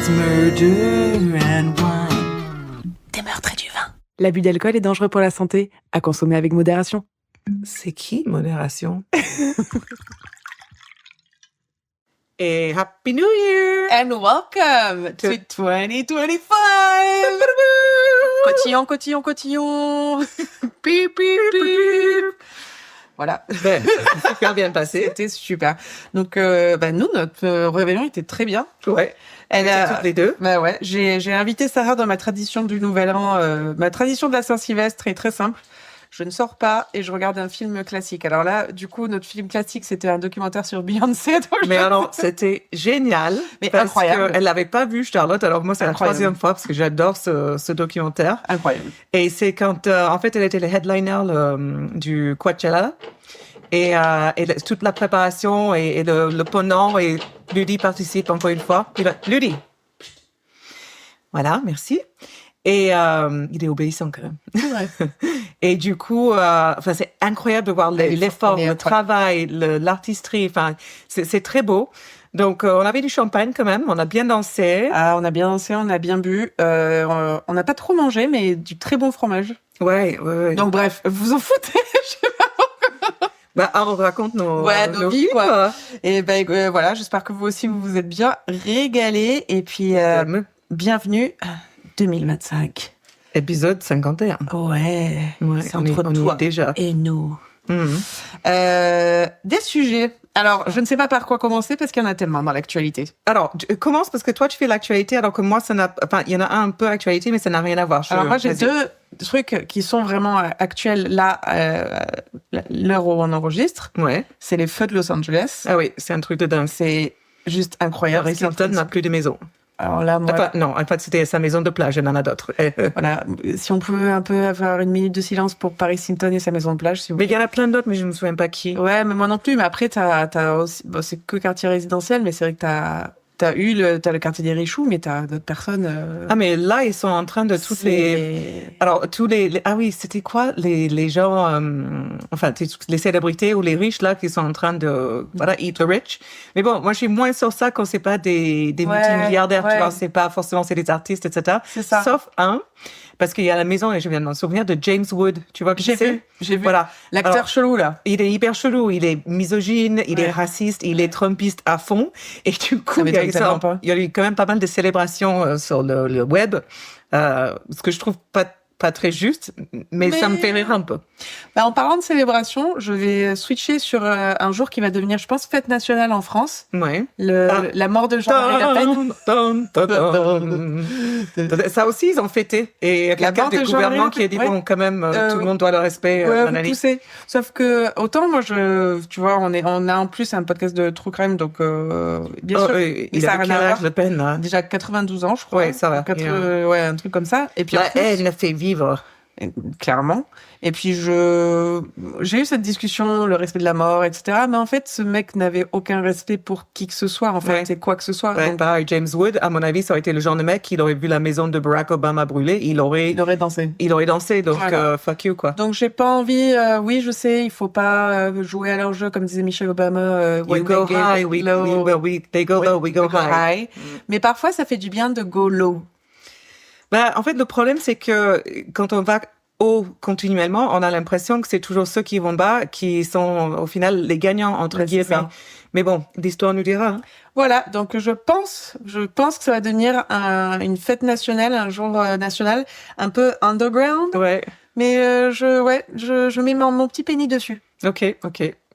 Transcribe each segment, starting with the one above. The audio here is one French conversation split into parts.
murder and wine. Des meurtres et du vin. L'abus d'alcool est dangereux pour la santé, à consommer avec modération. C'est qui, modération? Et Happy New Year! And welcome to 2025! Cotillon, cotillon, cotillon! Pip, pip, pip! Voilà. Ben, c'est super bien passé. C'était super. Donc, nous, notre réveillon était très bien. Ouais. Toutes les deux. Bah ouais. J'ai invité Sarah dans ma tradition du Nouvel An. Ma tradition de la Saint-Sylvestre est très simple. Je ne sors pas et je regarde un film classique. Alors là, du coup, notre film classique, c'était un documentaire sur Beyoncé. Mais alors, c'était génial. Mais parce incroyable. Elle l'avait pas vu, Charlotte. Alors moi, c'est la troisième fois parce que j'adore ce documentaire. Incroyable. Et c'est quand, en fait, elle était le headliner du Coachella. Et toute la préparation et le pendant, et Ludi participe encore une fois. Ludi. Voilà, merci. Et il est obéissant quand même. Ouais. Et du coup, c'est incroyable de voir l'effort, le travail, l'artistrie. Enfin, c'est très beau. Donc, on avait du champagne quand même. On a bien dansé. Ah, on a bien dansé, on a bien bu. On n'a pas trop mangé, mais du très bon fromage. Ouais. Donc bref, vous en foutez. On raconte nos vies, quoi. Et voilà, j'espère que vous aussi, vous vous êtes bien régalés. Et puis, bienvenue à 2025. Épisode 51. Ouais. C'est entre on toi y est déjà. et nous. Mm-hmm. Des sujets. Alors, je ne sais pas par quoi commencer parce qu'il y en a tellement dans l'actualité. Alors, commence parce que toi, tu fais l'actualité, alors que moi, il y en a un peu actualité, mais ça n'a rien à voir. Alors, moi, j'ai deux trucs qui sont vraiment actuels là, l'heure où on enregistre. Ouais. C'est les feux de Los Angeles. Ah oui, c'est un truc de dingue. C'est juste incroyable. Paris Hilton n'a plus de maison. Alors là, moi... En fait, c'était sa maison de plage, il y en a d'autres. Voilà. Si on pouvait un peu avoir une minute de silence pour Paris Hilton et sa maison de plage, s'il vous plaît. Mais il y en a plein d'autres, mais je ne me souviens pas qui. Ouais, mais moi non plus. Mais après, t'as aussi, c'est que quartier résidentiel, mais c'est vrai que t'as le quartier des Richoux, mais t'as d'autres personnes. Ah, mais là, ils sont en train de alors, ah oui, c'était quoi, les gens, les célébrités ou les riches, là, qui sont en train de, eat the rich. Mais bon, moi, je suis moins sur ça quand c'est pas des multimilliardaires, tu vois, c'est pas forcément, c'est des artistes, etc. C'est ça. Sauf un, parce qu'il y a la maison, et je viens de m'en souvenir, de James Wood. Tu vois que j'ai vu. Voilà. L'acteur chelou, là. Il est hyper chelou. Il est misogyne, il est raciste, il est trumpiste à fond. Et du coup, il y a eu quand même pas mal de célébrations sur le web. Ce que je trouve pas très juste, mais ça me fait rire un peu. En parlant de célébration, je vais switcher sur un jour qui va devenir, je pense, fête nationale en France. Ouais. La mort de Jean-Marie Le Pen. Ça aussi, ils ont fêté. Et il y a quelqu'un du gouvernement qui a dit, bon, quand même, tout le monde doit le respect. Vous poussez. Sauf que, autant, moi, tu vois, on a en plus un podcast de True Crime, donc, bien sûr. Il a quel âge, Le Pen, là? Déjà 92 ans, je crois. Ouais, ça va. Ouais, un truc comme ça. Et puis, elle a fait vivre. Clairement. Et puis j'ai eu cette discussion, le respect de la mort, etc. Mais en fait, ce mec n'avait aucun respect pour qui que ce soit, en fait, c'est quoi que ce soit. Ouais, donc, James Wood, à mon avis, ça aurait été le genre de mec qui aurait vu la maison de Barack Obama brûler, il aurait dansé. Il aurait dansé, donc fuck you, quoi. Donc j'ai pas envie. Oui, je sais, il faut pas jouer à leur jeu, comme disait Michelle Obama. You go high, they go low, we go high. Mais parfois, ça fait du bien de go low. En fait, le problème, c'est que quand on va haut continuellement, on a l'impression que c'est toujours ceux qui vont bas qui sont, au final, les gagnants, entre guillemets. Mais bon, l'histoire nous dira. Hein. Voilà. Donc, je pense que ça va devenir une fête nationale, un jour national, un peu underground. Ouais. Mais, je mets mon petit penny dessus. Ok.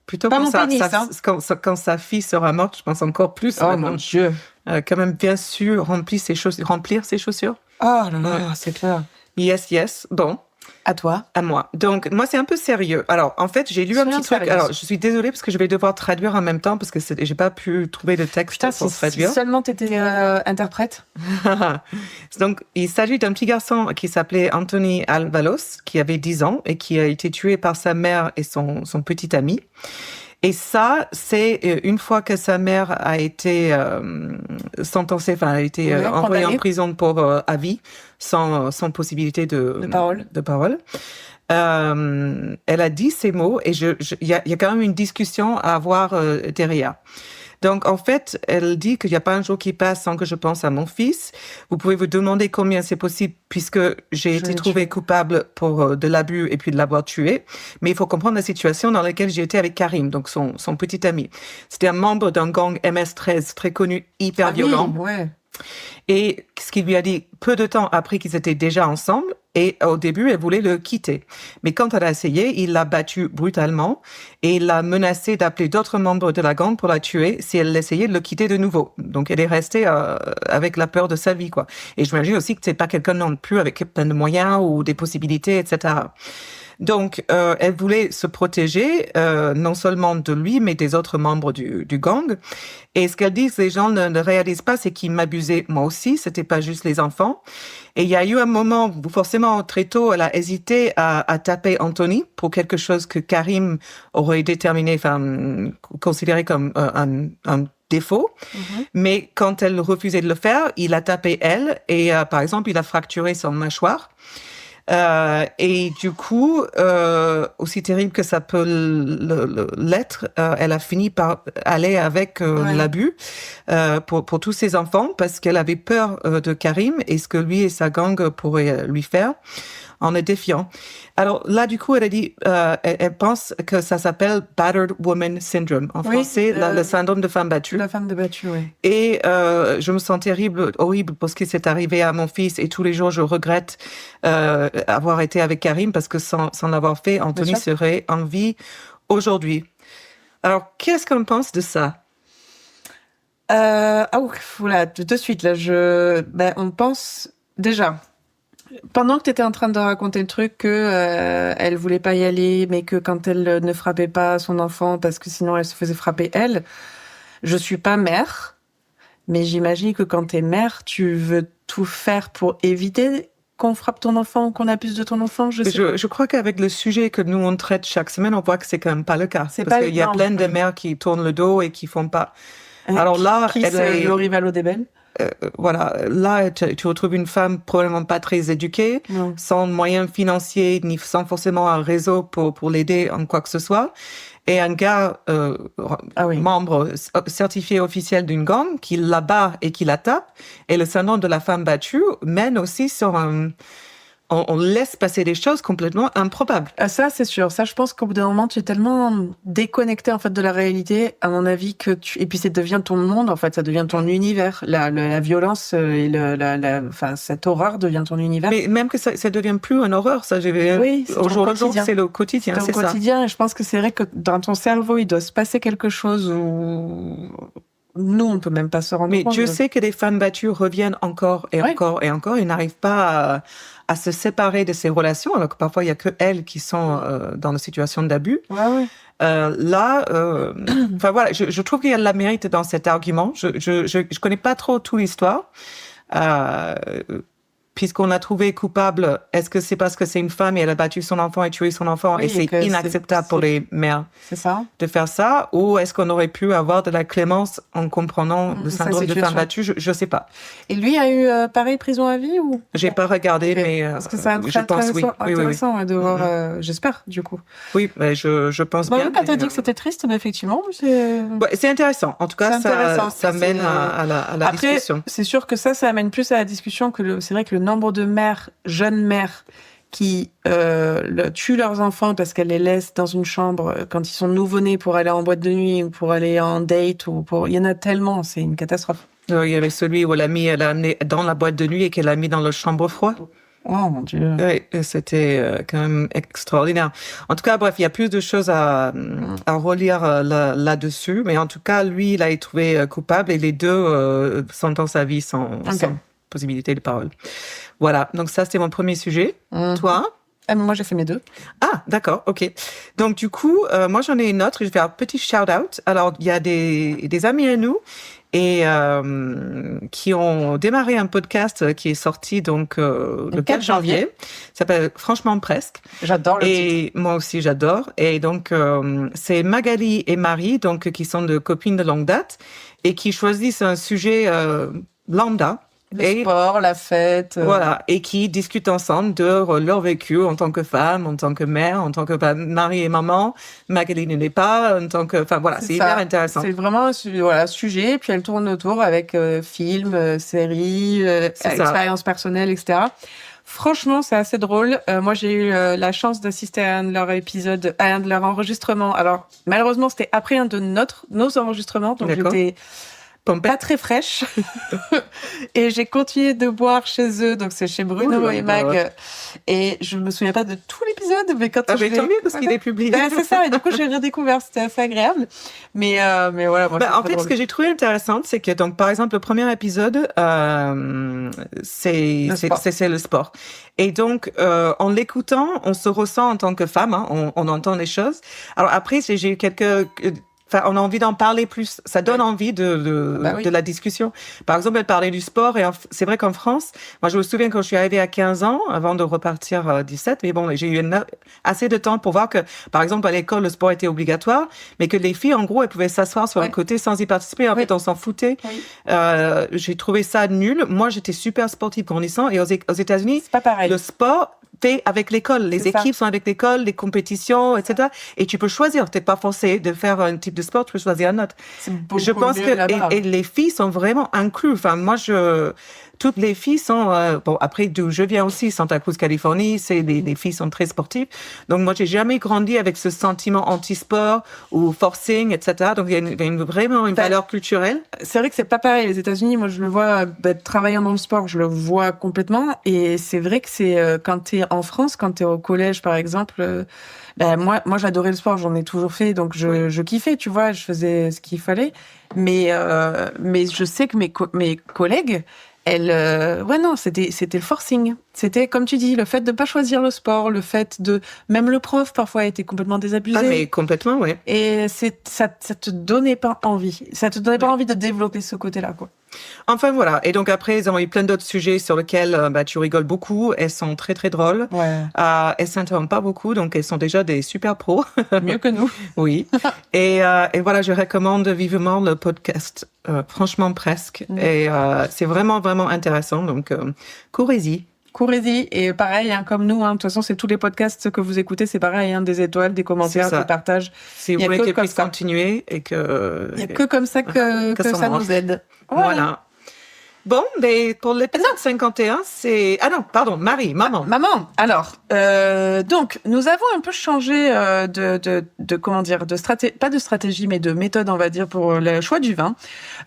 Plutôt pas quand sa fille sera morte, je pense encore plus. Oh mon Dieu. Quand même bien sûr remplir ses chaussures. Oh là là, c'est clair. Yes. Bon. À toi. À moi. Donc, moi, c'est un peu sérieux. Alors, en fait, j'ai lu un petit truc. Alors, je suis désolée parce que je vais devoir traduire en même temps parce que j'ai pas pu trouver de texte pour traduire. Si seulement t'étais interprète. Donc, il s'agit d'un petit garçon qui s'appelait Anthony Alvalos, qui avait 10 ans et qui a été tué par sa mère et son petit ami. Et ça, c'est une fois que sa mère a été sentencée, a été envoyée en prison pour à vie, sans possibilité de parole. Elle a dit ces mots et il y a quand même une discussion à avoir derrière. Donc, en fait, elle dit qu'il n'y a pas un jour qui passe sans que je pense à mon fils. Vous pouvez vous demander combien c'est possible puisque j'ai été trouvée coupable pour de l'abus et puis de l'avoir tué. Mais il faut comprendre la situation dans laquelle j'ai été avec Karim, donc son petit ami. C'était un membre d'un gang MS-13 très connu, hyper violent. Oui, ouais. Et ce qu'il lui a dit peu de temps après qu'ils étaient déjà ensemble, et au début, elle voulait le quitter. Mais quand elle a essayé, il l'a battue brutalement et il l'a menacé d'appeler d'autres membres de la gang pour la tuer si elle essayait de le quitter de nouveau. Donc, elle est restée avec la peur de sa vie, quoi. Et je m'imagine aussi que c'est pas quelqu'un non plus avec plein de moyens ou des possibilités, etc. Donc, elle voulait se protéger, non seulement de lui, mais des autres membres du gang. Et ce qu'elle dit, que les gens ne réalisent pas, c'est qu'ils m'abusaient moi aussi, c'était pas juste les enfants. Et il y a eu un moment où, forcément, très tôt, elle a hésité à taper Anthony pour quelque chose que Karim aurait déterminé, considéré comme un défaut. Mm-hmm. Mais quand elle refusait de le faire, il a tapé elle et, par exemple, il a fracturé son mâchoire. Et du coup, aussi terrible que ça peut l'être, elle a fini par aller avec l'abus pour tous ses enfants parce qu'elle avait peur de Karim et ce que lui et sa gang pourraient lui faire en le défiant. Alors là, du coup, elle a dit, elle pense que ça s'appelle Battered Woman Syndrome. En français, le syndrome de femme battue. La femme de battue, oui. Et je me sens horrible pour ce qui s'est arrivé à mon fils. Et tous les jours, je regrette avoir été avec Karim parce que sans l'avoir fait, Anthony serait en vie aujourd'hui. Alors, qu'est-ce qu'on pense de ça? Voilà, tout de suite, là, on pense déjà... Pendant que tu étais en train de raconter le truc que elle voulait pas y aller, mais que quand elle ne frappait pas son enfant parce que sinon elle se faisait frapper elle, je suis pas mère, mais j'imagine que quand t'es mère, tu veux tout faire pour éviter qu'on frappe ton enfant ou qu'on abuse de ton enfant. Je crois qu'avec le sujet que nous on traite chaque semaine, on voit que c'est quand même pas le cas. Parce qu'il y a plein de mères qui tournent le dos et qui font pas. Alors là, Laurie Vallaud-Desbel. Voilà, là, tu retrouves une femme probablement pas très éduquée, sans moyens financiers, ni sans forcément un réseau pour l'aider en quoi que ce soit. Et un gars, membre certifié officiel d'une gang, qui la bat et qui la tape. Et le syndrome de la femme battue mène aussi sur on laisse passer des choses complètement improbables. Ah, ça, c'est sûr. Ça, je pense qu'au bout d'un moment, tu es tellement déconnecté, en fait, de la réalité, à mon avis, et puis ça devient ton monde, en fait, ça devient ton univers. La violence et cette horreur devient ton univers. Mais même que ça devient plus une horreur, ça, oui, au jour le jour, c'est le quotidien, c'est ça. C'est quotidien, et je pense que c'est vrai que dans ton cerveau, il doit se passer quelque chose où nous, on peut même pas se rendre compte. Mais Dieu sait que des femmes battues reviennent encore et encore et encore et n'arrivent pas à se séparer de ces relations, alors que parfois il y a que elles qui sont dans une situation d'abus. Ouais. Là, voilà, je trouve qu'il y a de la mérite dans cet argument. Je connais pas trop toute l'histoire. Puisqu'on l'a trouvé coupable, est-ce que c'est parce que c'est une femme et elle a battu son enfant et tué son enfant et c'est inacceptable pour les mères de faire ça? Ou est-ce qu'on aurait pu avoir de la clémence en comprenant le syndrome de femme battue? Je sais pas. Et lui a eu pareil prison à vie ou? J'ai pas regardé, mais parce que c'est je pense intéressant de voir, j'espère, du coup. Oui, mais je pense bien. Quand t'as dit que c'était triste, mais effectivement, c'est intéressant. En tout cas, ça mène à la discussion. C'est sûr que ça amène plus à la discussion que c'est vrai que le nombre de mères, jeunes mères, qui tuent leurs enfants parce qu'elles les laissent dans une chambre quand ils sont nouveau-nés pour aller en boîte de nuit ou pour aller en date il y en a tellement, c'est une catastrophe. Il y avait celui où elle l'a amené dans la boîte de nuit et qu'elle l'a mis dans la chambre froide. Oh mon Dieu. Oui, c'était quand même extraordinaire. En tout cas, bref, il y a plus de choses à relire là-dessus, mais en tout cas, lui, il a été trouvé coupable et les deux sentencent à vie sans possibilité de parole. Voilà, donc ça, c'était mon premier sujet. Toi? Moi, j'ai fait mes deux. Ah, d'accord, ok. Donc, du coup, moi, j'en ai une autre. Je vais faire un petit shout-out. Alors, il y a des amis à nous et qui ont démarré un podcast qui est sorti donc le 4 janvier. Ça s'appelle Franchement Presque. J'adore le titre. Et moi aussi, j'adore. Et donc, c'est Magali et Marie, donc qui sont de copines de longue date et qui choisissent un sujet lambda, Le sport, la fête. Voilà, et qui discutent ensemble de leur vécu en tant que femme, en tant que mère, en tant que mari et maman. Magali ne l'est pas, en tant que... Enfin voilà, c'est hyper intéressant. C'est vraiment un sujet, puis elle tourne autour avec films, séries, expériences personnelles, etc. Franchement, c'est assez drôle. Moi, j'ai eu la chance d'assister à un de leurs épisodes, à un de leurs enregistrements. Alors, malheureusement, c'était après un de nos enregistrements, donc j'étais pas très fraîche. Et j'ai continué de boire chez eux, donc c'est chez Bruno et Mag. Et je me souviens pas de tout l'épisode, mais quand tant mieux parce qu'il est publié. C'est ça, et du coup j'ai redécouvert, c'était assez agréable. Mais voilà. Moi, en fait, ce que j'ai trouvé intéressant, c'est que donc par exemple le premier épisode, c'est le sport. Et donc en l'écoutant, on se ressent en tant que femme, hein, on entend les choses. Alors après, j'ai eu quelques Enfin, on a envie d'en parler plus. Ça donne envie de la discussion. Par exemple, elle parlait du sport et c'est vrai qu'en France, moi, je me souviens quand je suis arrivée à 15 ans, avant de repartir à 17, mais bon, j'ai eu assez de temps pour voir que, par exemple, à l'école, le sport était obligatoire, mais que les filles, en gros, elles pouvaient s'asseoir sur un côté sans y participer. En fait, on s'en foutait. J'ai trouvé ça nul. Moi, j'étais super sportive grandissant et aux États-Unis, c'est pas pareil. Le sport, t'es avec l'école. Les équipes sont avec l'école, les compétitions, etc. Et tu peux choisir. T'es pas forcé de faire un type de sport, tu peux choisir un autre. Je pense que, et les filles sont vraiment incluses. Enfin, moi, toutes les filles sont, bon, après, d'où je viens aussi, Santa Cruz, Californie, les filles sont très sportives. Donc, moi, j'ai jamais grandi avec ce sentiment anti-sport ou forcing, etc. Donc, il y a vraiment une valeur culturelle. C'est vrai que c'est pas pareil. Les États-Unis, moi, je le vois, travaillant dans le sport, je le vois complètement. Et c'est vrai que c'est, quand t'es en France, quand t'es au collège, par exemple, moi, j'adorais le sport, j'en ai toujours fait, donc je kiffais, tu vois, je faisais ce qu'il fallait. Mais je sais que mes collègues, non, c'était le forcing. C'était, comme tu dis, le fait de pas choisir le sport, le fait même le prof, parfois, était complètement désabusé. Ah, mais complètement, ouais. Et ça te donnait pas envie. Ça te donnait pas envie de développer ce côté-là, quoi. Enfin, voilà. Et donc, après, ils ont eu plein d'autres sujets sur lesquels, tu rigoles beaucoup. Elles sont très, très drôles. Ouais. Elles s'interrompent pas beaucoup, donc elles sont déjà des super pros. Mieux que nous. Oui. Et voilà, je recommande vivement le podcast. Franchement, presque. Et c'est vraiment, vraiment intéressant. Donc, courez-y. Courez-y, et pareil, hein, comme nous, hein, de toute façon, c'est tous les podcasts que vous écoutez, c'est pareil, hein, des étoiles, des commentaires, des partages. Si vous voulez qu'elles puissent continuer et que... Il n'y a que comme ça que ça nous aide. Voilà. Bon, mais pour l'épisode 51, c'est... Ah non, pardon, maman. Maman. Alors, donc, nous avons un peu changé de comment dire, pas de stratégie, mais de méthode, on va dire, pour le choix du vin,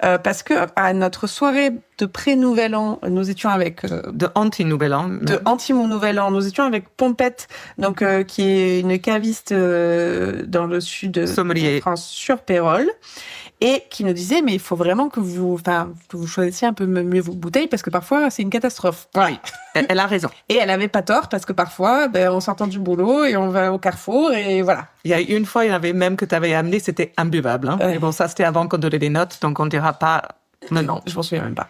parce que à notre soirée de pré-Nouvel An, nous étions avec... de anti-Nouvel An. De anti-Nouvel An. Nous étions avec Pompette, donc qui est une caviste dans le sud de France, sur Pérols, et qui nous disait, mais il faut vraiment que vous choisissiez un peu mieux vos bouteilles, parce que parfois, c'est une catastrophe. Oui, elle a raison. Et elle avait pas tort, parce que parfois, on sortant du boulot, et on va au Carrefour, et voilà. Il y a une fois, il y en avait même que tu avais amené, c'était imbuvable. Hein. Mais bon, ça, c'était avant qu'on donnait des notes, donc on ne dira pas... Non, je m'en souviens même pas.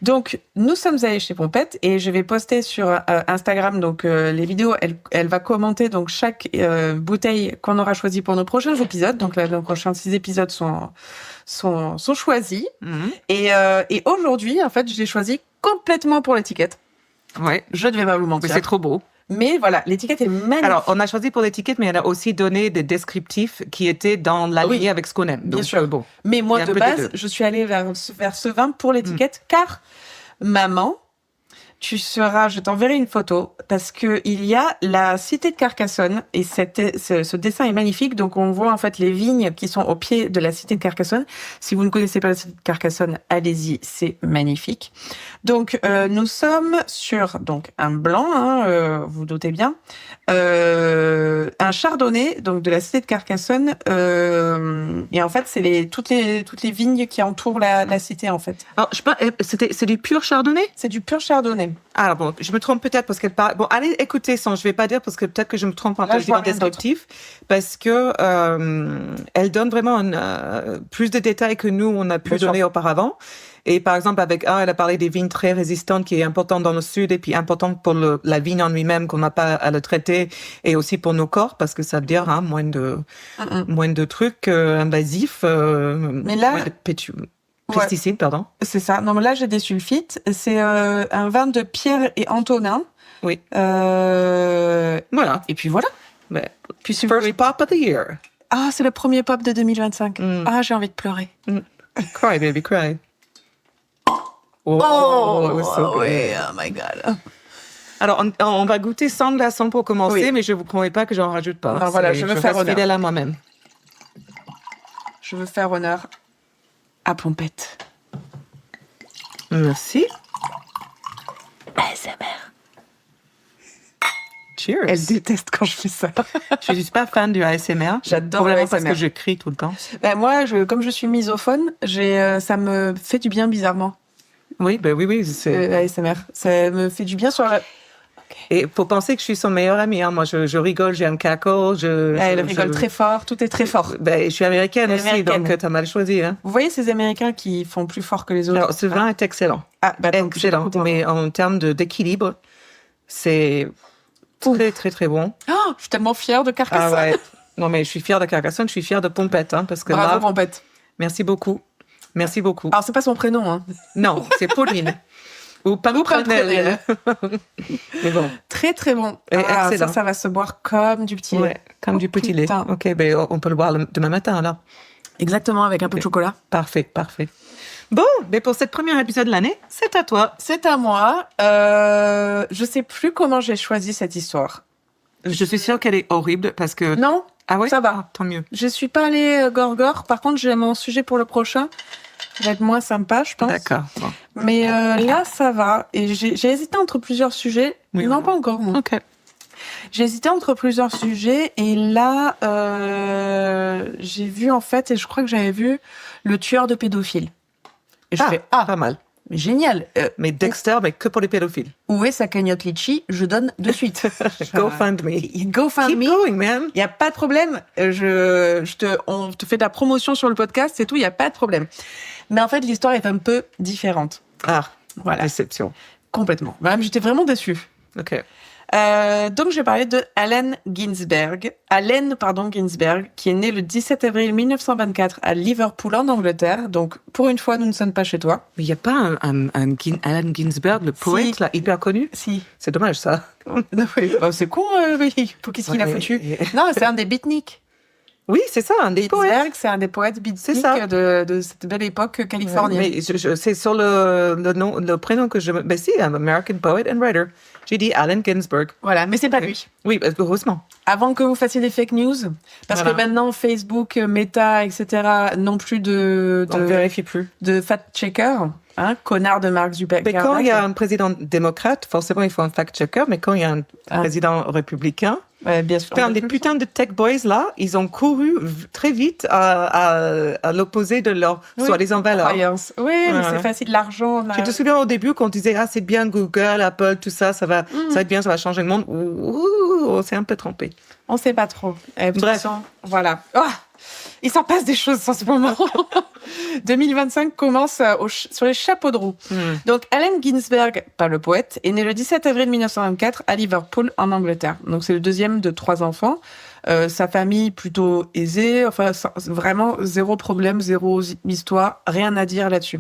Donc, nous sommes allés chez Pompette et je vais poster sur Instagram donc les vidéos. Elle va commenter donc chaque bouteille qu'on aura choisie pour nos prochains épisodes. Donc là, nos prochains 6 épisodes sont choisis. Mm-hmm. Et aujourd'hui, en fait, je l'ai choisi complètement pour l'étiquette. Ouais. Je ne vais pas vous mentir. Mais c'est trop beau. Mais voilà, l'étiquette est magnifique. Alors, on a choisi pour l'étiquette, mais elle a aussi donné des descriptifs qui étaient dans la lignée avec ce qu'on aime. Bien sûr. Bon. Mais moi, de base, je suis allée vers ce vin pour l'étiquette, car maman, je t'enverrai une photo, parce que il y a la cité de Carcassonne, et ce dessin est magnifique. Donc, on voit en fait les vignes qui sont au pied de la cité de Carcassonne. Si vous ne connaissez pas la cité de Carcassonne, allez-y, c'est magnifique. Donc, nous sommes sur un blanc, hein, vous doutez bien, un chardonnay, donc de la cité de Carcassonne, et en fait, c'est toutes les vignes qui entourent la cité, en fait. Alors, c'est du pur chardonnay? C'est du pur chardonnay. Alors bon, je me trompe peut-être parce qu'elle parle... Bon, allez écoutez je vais pas dire parce que peut-être que je me trompe en termes descriptif, parce que elle donne vraiment plus de détails que nous, on a pu donner auparavant. Et par exemple, elle a parlé des vignes très résistantes, qui est importante dans le sud, et puis importante pour la vigne en lui-même, qu'on n'a pas à le traiter, et aussi pour nos corps, parce que ça veut dire moins de trucs invasifs, mais là, moins de Pesticides, pardon. C'est ça. Non, mais là, j'ai des sulfites. C'est un vin de Pierre et Antonin. Oui. Voilà. Et puis voilà. Mais, Puis si first pop of the year. Ah, c'est le premier pop de 2025. Ah, j'ai envie de pleurer. Cry, baby, cry. Oh, it was so good. oui, oh my God. Alors, on va goûter sans glaçons pour commencer, Oui. mais je vous promets pas que j'en rajoute pas. Alors voilà, je veux faire reste honneur. fidèle à moi-même. Je veux faire honneur à Pompette. Merci. ASMR. Cheers. Elle déteste quand je fais ça. Je suis pas fan du ASMR. J'adore Probablement le parce ASMR. que je crie tout le temps. Ben, moi, comme je suis misophone, ça me fait du bien bizarrement. Oui, ben oui, c'est... ASMR. Ça me fait du bien sur la... Et faut penser que je suis son meilleur ami. Hein. Moi, je rigole, j'ai un cackle. Elle rigole très fort, tout est très fort. Ben, je suis américaine Elle est aussi, américaine. donc t'as mal choisi. Hein. Vous voyez ces Américains qui font plus fort que les autres? Alors, ce vin est excellent. Ah, bah, donc, j'ai Excellent. beaucoup de- Mais en termes d'équilibre, c'est très, très, très bon. Oh, je suis tellement fière de Carcassonne. Ah ouais. Non, mais je suis fière de Carcassonne, je suis fière de Pompette. Hein, parce que Bravo, là, Pompette. merci beaucoup. Merci beaucoup. Alors, c'est pas son prénom, hein. Non, c'est Pauline. Ou Pamprenelle. Mais bon. Très, très bon. Et Ah, excellent. ça va se boire comme du petit lait. Ouais, comme du petit lait. putain. Ok, ben on peut le boire demain matin alors. Exactement, avec un peu de chocolat. Parfait, parfait. Bon, mais pour cette première épisode de l'année, c'est à toi. C'est à moi. Je sais plus comment j'ai choisi cette histoire. Je suis sûre qu'elle est horrible parce que... Non, Ah oui? ça va. Ah, tant mieux. Je suis pas allée gorgore. Par contre, j'ai mon sujet pour le prochain. Ça va être moins sympa, je pense. D'accord. Bon. Mais là, ça va. Et j'ai hésité entre plusieurs sujets. Oui, non, oui. pas encore. Non. Ok. J'ai hésité entre plusieurs sujets. Et là, j'ai vu, en fait, et je crois que j'avais vu Le tueur de pédophiles. Et je fais, pas mal. mais génial. Mais Dexter, mais que pour les pédophiles. Où est sa cagnotte litchi? Je donne de suite. Go find me. Go find Keep me. going, man. Il n'y a pas de problème. On te fait de la promotion sur le podcast, c'est tout, il n'y a pas de problème. Mais en fait, l'histoire est un peu différente. Ah, Voilà, déception. complètement. Même, j'étais vraiment déçue. Ok. Donc, je vais parler de Allen Ginsberg, qui est né le 17 avril 1924 à Liverpool, en Angleterre. Donc, pour une fois, nous ne sommes pas chez toi. Mais il n'y a pas Allen Ginsberg, le poète, Si. là, hyper connu? Si. C'est dommage, ça. Oui. Oh, c'est con, oui. Qu'est-ce qu'il a Ouais, foutu? et- Non, c'est un des beatniks. Oui, c'est ça, un des poètes. Ginsberg, c'est un des poètes C'est ça. beatniks de cette belle époque californienne. Mais c'est sur le prénom que je... Ben si, un American poet and writer. J'ai dit Allen Ginsberg. Voilà, mais c'est pas lui. Oui, heureusement. Avant que vous fassiez des fake news, parce Voilà. que maintenant Facebook, Meta, etc. n'ont plus de On ne vérifie plus. fact-checker, hein, connard de Mark Zuckerberg. Mais quand il y a un président démocrate, forcément, il faut un fact-checker. Mais quand il y a un président républicain, Ouais, bien sûr. les putains de tech boys, là, ils ont couru très vite à l'opposé de leur Oui. soi-disant valeur. Croyance. Oui, mais Ouais. c'est facile, l'argent. Tu te souviens au début qu'on disait, ah, c'est bien Google, Apple, tout ça, ça va être bien, ça va changer le monde. Ouh, on s'est un peu trompé. On sait pas trop. Bref. Voilà. Oh, il s'en passe des choses en ce moment. 2025 commence sur les chapeaux de roue. Donc, Allen Ginsberg, pas le poète, est né le 17 avril 1924 à Liverpool, en Angleterre. Donc, c'est le deuxième de 3 enfants. Sa famille plutôt aisée, enfin vraiment zéro problème, zéro histoire, rien à dire là-dessus.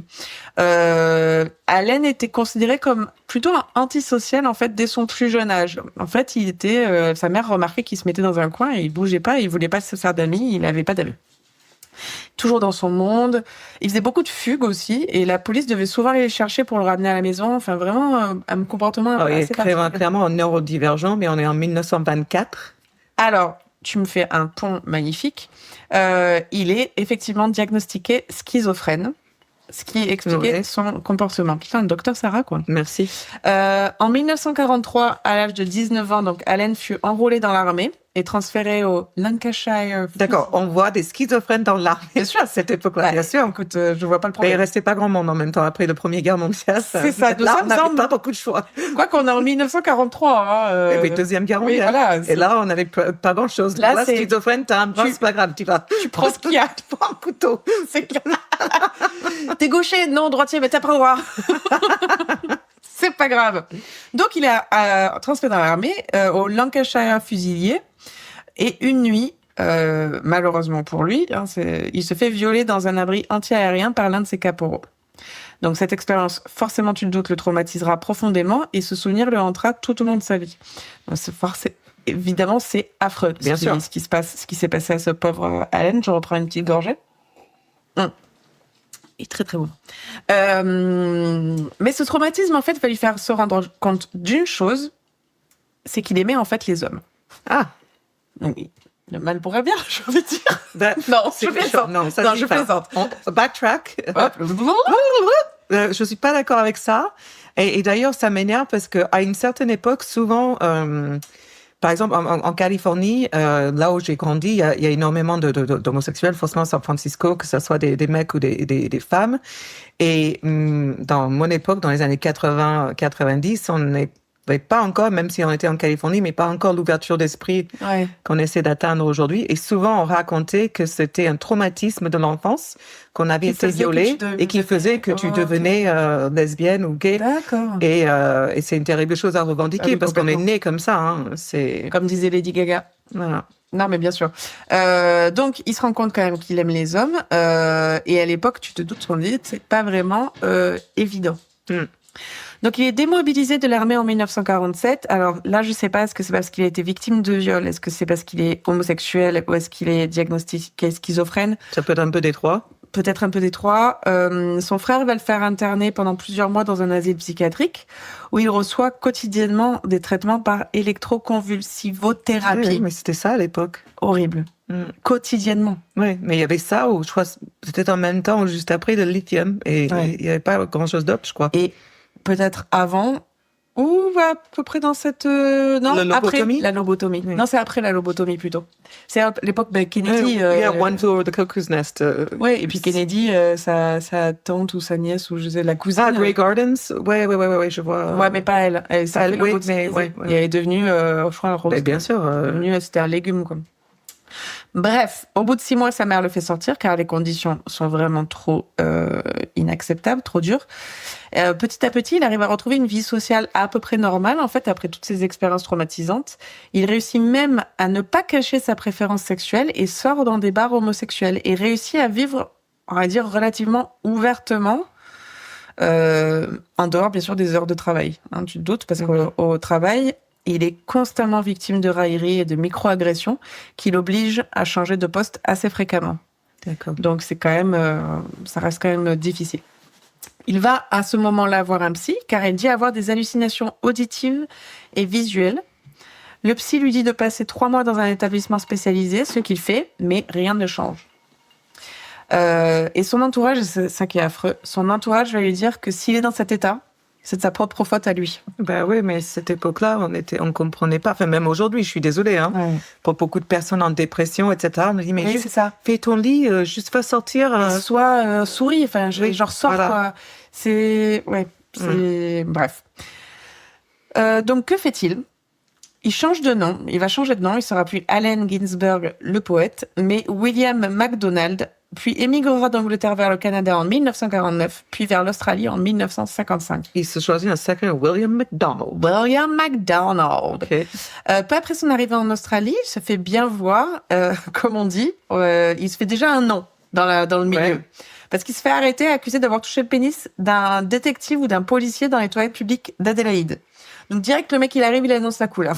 Allen était considéré comme plutôt un antisocial en fait dès son plus jeune âge. En fait, sa mère remarquait qu'il se mettait dans un coin et il bougeait pas, il voulait pas se faire d'amis, il n'avait pas d'amis. Toujours dans son monde. Il faisait beaucoup de fugues aussi, et la police devait souvent aller le chercher pour le ramener à la maison. Enfin, vraiment, un comportement Il est assez particulier. clairement neurodivergent, mais on est en 1924. Alors, tu me fais un pont magnifique. Il est effectivement diagnostiqué schizophrène, ce qui expliquait Ouais. son comportement. Putain, le docteur Sarah, quoi. Merci. En 1943, à l'âge de 19 ans, donc, Allen fut enrôlé dans l'armée et transféré au Lancashire. D'accord, on voit des schizophrènes dans l'armée. Bien sûr. À cette époque-là, bien sûr. Écoute, je vois pas le Mais il problème. restait pas grand monde en même temps après la Première Guerre mondiale. C'est ça, nous Là, sommes on n'avait en- pas beaucoup de choix. Quoi qu'on est en Et1943. puis, Deuxième Guerre oui, mondiale. voilà, Et c'est- là, on n'avait pas grand-chose. Là, Là, c'est- schizophrène, t'as un bras, Tu- c'est pas grave, tu vas. tu prends ce qu'il y a. Tu prends un couteau. C'est clair. T'es gaucher? Non, droitier, mais t'as pas le droit. C'est pas grave. Donc, il est transféré dans l'armée, au Lancashire Fusilier. Et une nuit, malheureusement pour lui, il se fait violer dans un abri anti-aérien par l'un de ses caporaux. Donc cette expérience, forcément, tu te doutes, le traumatisera profondément et ce souvenir le hantera tout au long de sa vie. Donc, évidemment, c'est affreux. Bien sûr. Ce qui s'est passé à ce pauvre Allen. Je reprends une petite gorgée. Il est très très bon. Mais ce traumatisme, en fait, va lui faire se rendre compte d'une chose, c'est qu'il aimait en fait les hommes. Ah. Oui. Le mal pourrait bien, j'ai envie de dire. Non, je plaisante. Non, ça je plaisante. Backtrack. Je suis pas d'accord avec ça. Et d'ailleurs, ça m'énerve parce que à une certaine époque, souvent, par exemple, en Californie, là où j'ai grandi, il y a énormément d'homosexuels, forcément San Francisco, que ce soit des mecs ou des femmes. Et dans mon époque, dans les années 80-90, on n'avait pas encore, même si on était en Californie, mais pas encore l'ouverture d'esprit qu'on essaie d'atteindre aujourd'hui. Et souvent, on racontait que c'était un traumatisme de l'enfance, qu'on avait été violé et qui faisait que tu devenais lesbienne ou gay. D'accord. Et c'est une terrible chose à revendiquer parce qu'on est né comme ça. Hein. C'est comme disait Lady Gaga. Voilà. Non, mais bien sûr. Donc, il se rend compte quand même qu'il aime les hommes. Et à l'époque, tu te doutes, son vie, c'est pas vraiment évident. Donc, il est démobilisé de l'armée en 1947. Alors là, je sais pas, est-ce que c'est parce qu'il a été victime de viol? Est-ce que c'est parce qu'il est homosexuel? Ou est-ce qu'il est diagnostiqué schizophrène? Ça peut être un peu des trois. Peut-être un peu des trois. Son frère va le faire interner pendant plusieurs mois dans un asile psychiatrique où il reçoit quotidiennement des traitements par électroconvulsivothérapie. Oui, mais c'était ça à l'époque. Horrible. Quotidiennement. Oui, mais il y avait ça, ou je crois peut-être en même temps ou juste après, le lithium. Et il n'y avait pas grand-chose d'autre, je crois. Et peut-être avant, ou à peu près dans cette... non, la lobotomie? Après la lobotomie. Oui. Non, c'est après la lobotomie plutôt. C'est à l'époque, Kennedy... One Flew Over the Cuckoo's Nest. Oui, et puis Kennedy, sa tante ou sa nièce, ou je sais, la cousine... Ah, Grey Gardens? Ouais, je vois. Ouais, mais pas elle. Elle s'est mais et elle est devenue, je crois, un rose. Bien sûr. C'était un légume, quoi. Bref, au bout de 6 mois, sa mère le fait sortir car les conditions sont vraiment trop inacceptables, trop dures. Petit à petit, il arrive à retrouver une vie sociale à peu près normale, en fait, après toutes ces expériences traumatisantes. Il réussit même à ne pas cacher sa préférence sexuelle et sort dans des bars homosexuels et réussit à vivre, on va dire, relativement ouvertement, en dehors, bien sûr, des heures de travail. Hein, tu te doutes, parce qu'au travail, il est constamment victime de railleries et de micro-agressions qui l'obligent à changer de poste assez fréquemment. D'accord. Donc c'est quand même, ça reste quand même difficile. Il va à ce moment-là voir un psy car il dit avoir des hallucinations auditives et visuelles. Le psy lui dit de passer 3 mois dans un établissement spécialisé, ce qu'il fait, mais rien ne change. Et son entourage, c'est ça qui est affreux, son entourage va lui dire que s'il est dans cet état, c'est de sa propre faute à lui. Ben oui, mais cette époque-là, on comprenait pas. Enfin, même aujourd'hui, je suis désolée, hein. Ouais. Pour beaucoup de personnes en dépression, etc. On me dit, mais oui, c'est ça. Fais ton lit, juste fais sortir. Soit souris, enfin, genre sors, voilà. Quoi. C'est, bref. Donc, que fait-il? Il change de nom. Il va changer de nom. Il sera plus Allen Ginsberg, le poète, mais William MacDonald, puis émigrera d'Angleterre vers le Canada en 1949, puis vers l'Australie en 1955. Il se choisit un sacré William MacDonald. William MacDonald. Okay. Peu après son arrivée en Australie, il se fait bien voir, comme on dit. Il se fait déjà un nom dans le milieu. Ouais. Parce qu'il se fait arrêter, accusé d'avoir touché le pénis d'un détective ou d'un policier dans les toilettes publiques d'Adélaïde. Donc direct, le mec, il arrive, il annonce la couleur.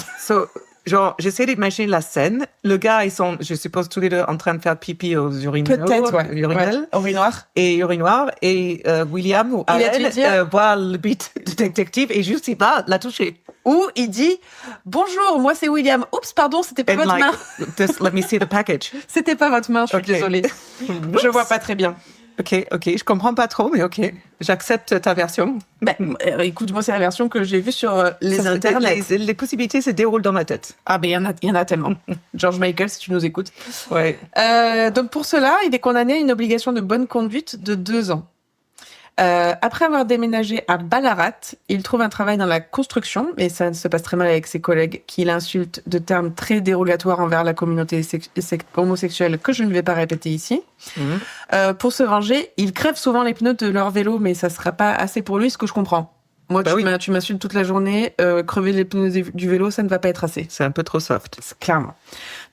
Genre, j'essaie d'imaginer la scène. Le gars, ils sont, je suppose, tous les deux en train de faire pipi aux urinaux. Peut-être, urinelles. Urinoir. Et urinoir. Et William ou Allen voit le beat de détective et juste, il va la toucher. Ou il dit « Bonjour, moi c'est William. Oups, pardon, c'était pas votre main. » Just let me see the package. C'était pas votre main, je suis désolée. Je vois pas très bien. Ok, je comprends pas trop, mais ok. J'accepte ta version. Écoute, moi, c'est la version que j'ai vue sur les internets. Les possibilités se déroulent dans ma tête. Ah, il y en a tellement. George Michael, si tu nous écoutes. Ouais. Donc, pour cela, il est condamné à une obligation de bonne conduite de 2 ans. Après avoir déménagé à Ballarat, il trouve un travail dans la construction, et ça se passe très mal avec ses collègues qui l'insultent de termes très dérogatoires envers la communauté homosexuelle que je ne vais pas répéter ici. Pour se venger, il crève souvent les pneus de leur vélo, mais ça ne sera pas assez pour lui, ce que je comprends. Moi, Bah oui. tu m'insultes toute la journée, crever les pneus du vélo, ça ne va pas être assez. C'est un peu trop soft. Clairement.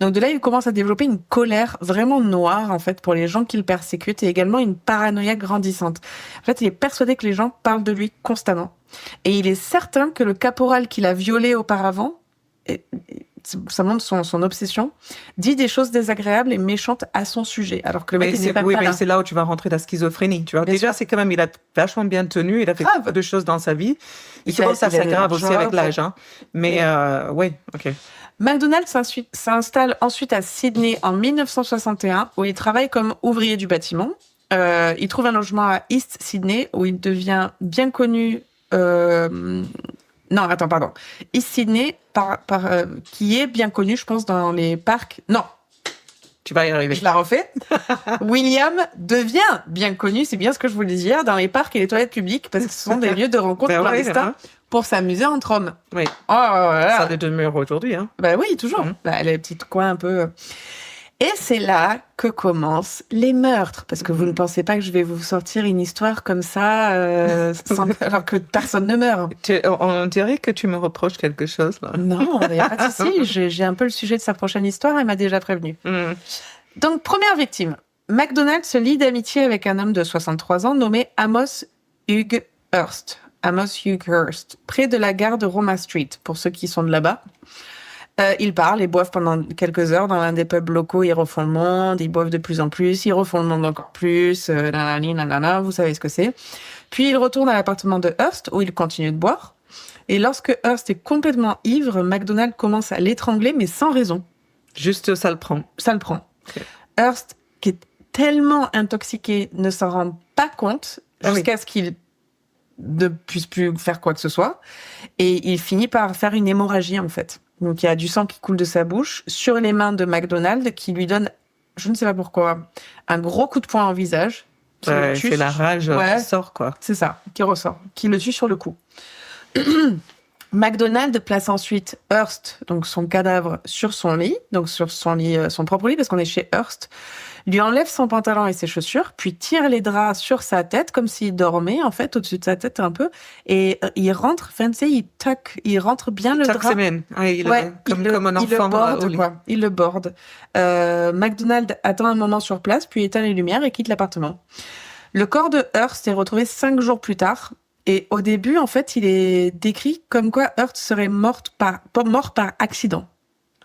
Donc de là, il commence à développer une colère vraiment noire, en fait, pour les gens qu'il persécute et également une paranoïa grandissante. En fait, il est persuadé que les gens parlent de lui constamment. Et il est certain que le caporal qu'il a violé auparavant, ça montre son obsession, dit des choses désagréables et méchantes à son sujet. Alors que le mec, il n'est pas Oui, là. mais c'est là où tu vas rentrer dans la schizophrénie. Tu vois. Bien Déjà, sûr. c'est quand même, il a vachement bien tenu, il a fait Grave. beaucoup de choses dans sa vie. Et Il souvent, a- ça il a s'aggrave des aussi jobs. avec l'âge. Hein. Mais, oui, ok. McDonald s'installe ensuite à Sydney en 1961, où il travaille comme ouvrier du bâtiment. Il trouve un logement à East Sydney, où il devient bien connu. Non, attends, pardon. East Sydney, qui est bien connu, je pense, dans les parcs. Non, Tu vas y arriver. je la refais. William devient bien connu, c'est bien ce que je voulais dire, dans les parcs et les toilettes publiques, parce que ce sont des lieux de rencontre Ben ouais, clandestins pour s'amuser entre hommes. Oui, Oh là là. ça de demeure aujourd'hui. Hein. Bah oui, toujours. Mhm. Bah, les petits coins un peu. Et c'est là que commencent les meurtres. Parce que vous ne pensez pas que je vais vous sortir une histoire comme ça, alors que personne ne meurt. On dirait que tu me reproches quelque chose. Là. Non, il n'y a pas de souci. J'ai un peu le sujet de sa prochaine histoire, elle m'a déjà prévenu. Mm. Donc, première victime. McDonald se lie d'amitié avec un homme de 63 ans nommé Amos Hugh Hurst. Amos Hugh Hurst, près de la gare de Roma Street, pour ceux qui sont de là-bas. Ils parlent, ils boivent pendant quelques heures dans l'un des pubs locaux, ils refont le monde, ils boivent de plus en plus, ils refont le monde encore plus, nanana, vous savez ce que c'est. Puis ils retournent à l'appartement de Hurst, où ils continuent de boire. Et lorsque Hurst est complètement ivre, McDonald commence à l'étrangler, mais sans raison. Juste, ça le prend. Ça le prend. Ok. Hurst, qui est tellement intoxiqué, ne s'en rend pas compte Ah oui. jusqu'à ce qu'il ne puisse plus faire quoi que ce soit. Et il finit par faire une hémorragie, en fait. Donc, il y a du sang qui coule de sa bouche sur les mains de McDonald, qui lui donne, je ne sais pas pourquoi, un gros coup de poing au visage. Qui le Ouais, tue. c'est la rage Ouais. qui sort, quoi. C'est ça, qui ressort, qui le tue sur le coup. McDonald place ensuite Hurst, donc son cadavre, sur son lit, donc sur son lit, son propre lit, parce qu'on est chez Hurst, lui enlève son pantalon et ses chaussures, puis tire les draps sur sa tête, comme s'il dormait, en fait, au-dessus de sa tête un peu, et il rentre, il rentre bien le Chaque drap. semaine. Ouais, comme un Il le enfant. borde, au lit. quoi. Il le borde. McDonald attend un moment sur place, puis éteint les lumières et quitte l'appartement. Le corps de Hurst est retrouvé 5 jours plus tard. Et au début, en fait, il est décrit comme quoi Hurst serait mort par accident.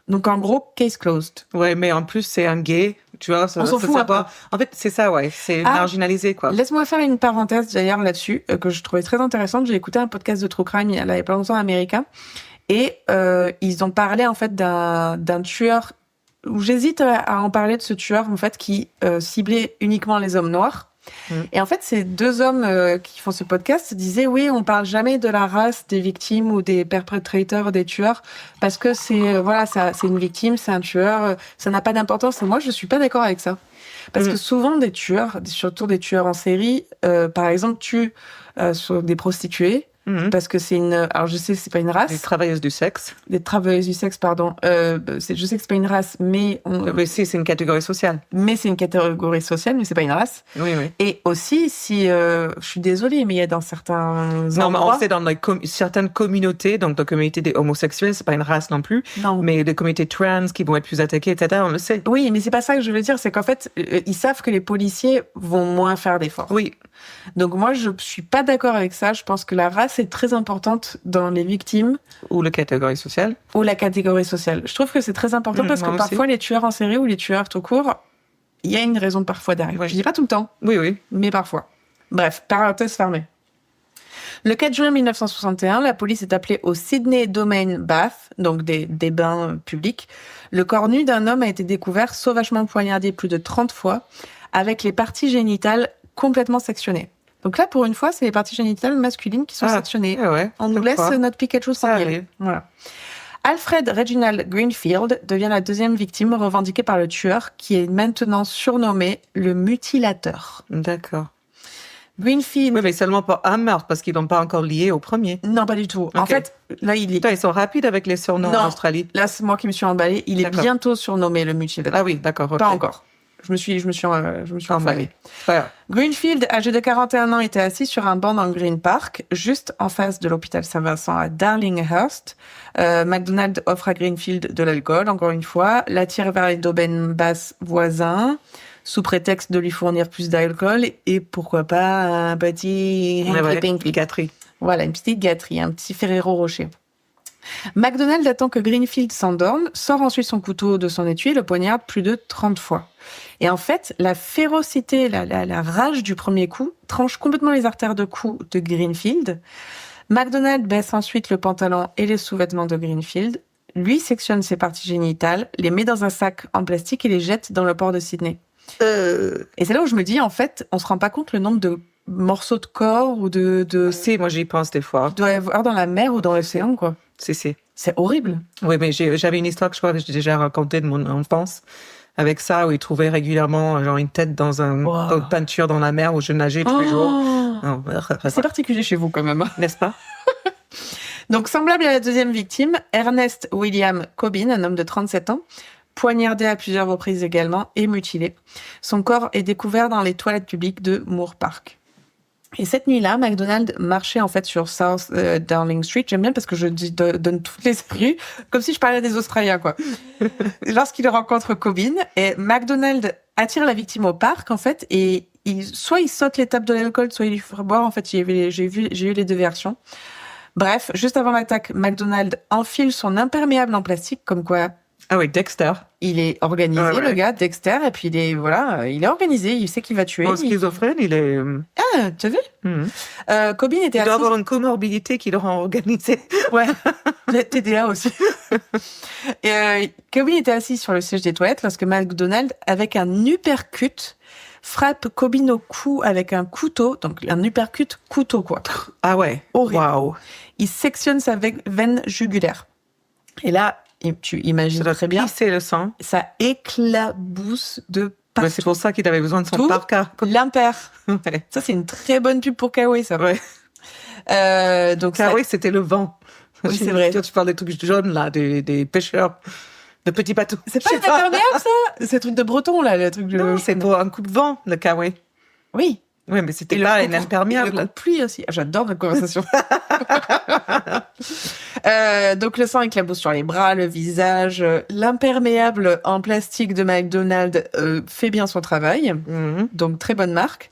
Donc, en gros, case closed. Ouais, mais en plus, c'est un gay. Tu vois, On s'en fout un peu. En fait, c'est ça, ouais. C'est Ah. marginalisé, quoi. Laisse-moi faire une parenthèse d'ailleurs là-dessus, que je trouvais très intéressante. J'ai écouté un podcast de True Crime il y a pas longtemps américain. Et ils ont parlé, en fait, d'un tueur, où j'hésite à en parler de ce tueur, en fait, qui ciblait uniquement les hommes noirs. Et en fait, ces deux hommes qui font ce podcast disaient oui, on parle jamais de la race des victimes ou des perpetrators, des tueurs, parce que c'est voilà, ça, c'est une victime, c'est un tueur, ça n'a pas d'importance. Et moi, je suis pas d'accord avec ça, parce que souvent des tueurs, surtout des tueurs en série, par exemple, tuent sur des prostituées. Parce que c'est une, alors je sais que c'est pas une race. Des travailleuses du sexe. Des travailleuses du sexe, pardon. Je sais que c'est pas une race, mais Mais si, c'est une catégorie sociale. mais c'est une catégorie sociale, mais c'est pas une race. Oui, oui. Et aussi, si je suis désolée, mais il y a dans certains Non, mais on endroits. sait dans certaines communautés, donc la communauté des homosexuels, c'est pas une race non plus, Non. mais les communautés trans qui vont être plus attaquées, etc., on le sait. Oui, mais c'est pas ça que je veux dire. C'est qu'en fait, ils savent que les policiers vont moins faire d'efforts. Oui. Donc moi, je suis pas d'accord avec ça. Je pense que la race est très importante dans les victimes Ou la catégorie sociale. ou la catégorie sociale. Je trouve que c'est très important parce que moi aussi. parfois, les tueurs en série ou les tueurs tout court, il y a une raison parfois derrière. Ouais. Je dis pas tout le temps, Oui, oui. mais parfois. Bref, parenthèse fermée. Le 4 juin 1961, la police est appelée au Sydney Domain Bath, donc des bains publics. Le corps nu d'un homme a été découvert sauvagement poignardé plus de 30 fois, avec les parties génitales complètement sectionnées. Donc là, pour une fois, c'est les parties génitales masculines qui sont sectionnées. Ouais, On nous comme laisse quoi. notre Pikachu Ça tranquille. arrive. Voilà. Alfred Reginald Greenfield devient la deuxième victime revendiquée par le tueur, qui est maintenant surnommé le mutilateur. D'accord. Greenfield... Oui, mais seulement pour un meurtre, parce qu'ils n'ont pas encore lié au premier. Non, pas du tout. En Ok. fait, là, il est... Putain, ils sont rapides avec les surnoms Non. en Australie. Là, c'est moi qui me suis emballée. Il est D'accord. bientôt surnommé le mutilateur. Ah oui, d'accord. ok. Pas encore. Je me suis enflammée. Ouais. Greenfield, âgé de 41 ans, était assis sur un banc dans Green Park, juste en face de l'hôpital Saint-Vincent à Darlinghurst. McDonald offre à Greenfield de l'alcool, encore une fois, l'attire vers les domaines basses voisins, sous prétexte de lui fournir plus d'alcool et pourquoi pas un petit Gâterie. Voilà, une petite gâterie, un petit Ferrero Rocher. McDonald attend que Greenfield s'endorme, sort ensuite son couteau de son étui et le poignarde plus de 30 fois. Et en fait, la férocité, la rage du premier coup tranche complètement les artères de cou de Greenfield. McDonald baisse ensuite le pantalon et les sous-vêtements de Greenfield, lui sectionne ses parties génitales, les met dans un sac en plastique et les jette dans le port de Sydney. Et c'est là où je me dis, en fait, on se rend pas compte le nombre de morceaux de corps ou de Si, moi j'y pense des fois. doit y avoir dans la mer ou dans l'océan, quoi. Si. C'est horrible. Oui, mais j'avais une histoire que je crois que j'ai déjà racontée de mon enfance avec ça, où ils trouvaient régulièrement genre une tête dans une peinture dans la mer où je nageais tous les jours. Non, C'est particulier chez vous quand même. n'est-ce pas? Donc, semblable à la deuxième victime, Ernest William Cobbin, un homme de 37 ans, poignardé à plusieurs reprises également et mutilé. Son corps est découvert dans les toilettes publiques de Moore Park. Et cette nuit-là, McDonald marchait en fait sur South Downing Street. J'aime bien parce que je donne toutes les rues, comme si je parlais des Australiens, quoi. Lorsqu'il rencontre Cobbin, et McDonald attire la victime au parc, en fait, et soit il saute l'étape de l'alcool, soit il lui fait boire. En fait, j'ai eu les deux versions. Bref, juste avant l'attaque, McDonald enfile son imperméable en plastique, comme quoi Ah oui, Dexter. il est organisé, le gars, Dexter, et puis il est organisé, il sait qu'il va tuer. En schizophrène, il est... Ah, tu as vu? Cobbin était Il doit assis... avoir une comorbidité qui le rend organisé. Ouais, TDA aussi. Et Cobbin était assis sur le siège des toilettes lorsque McDonald, avec un uppercut, frappe Cobbin au cou avec un couteau, donc un uppercut couteau, quoi. Ah ouais. Horrible. Waouh. Il sectionne sa veine jugulaire. Et là, tu imagines très bien, C'est le sang. ça éclabousse de partout. Ouais, c'est pour ça qu'il avait besoin de son parka. L'impair. Ouais. Ça, c'est une très bonne pub pour Kawaii, ça. Ouais. Donc Ah oui, c'était le vent. Oui, c'est vrai. Tu parles des trucs jaunes, là, des pêcheurs, de petits bateaux. c'est pas imperméable, ça? C'est un truc de breton, là, le truc de... Non, c'est pour un coup de vent, le kawaii. Oui. Oui, mais c'était Et pas le un coup de imperméable. pluie aussi. Ah, j'adore notre conversation. Donc le sang éclabousse sur les bras, le visage. L'imperméable en plastique de McDonald fait bien son travail. Mhm. Donc très bonne marque.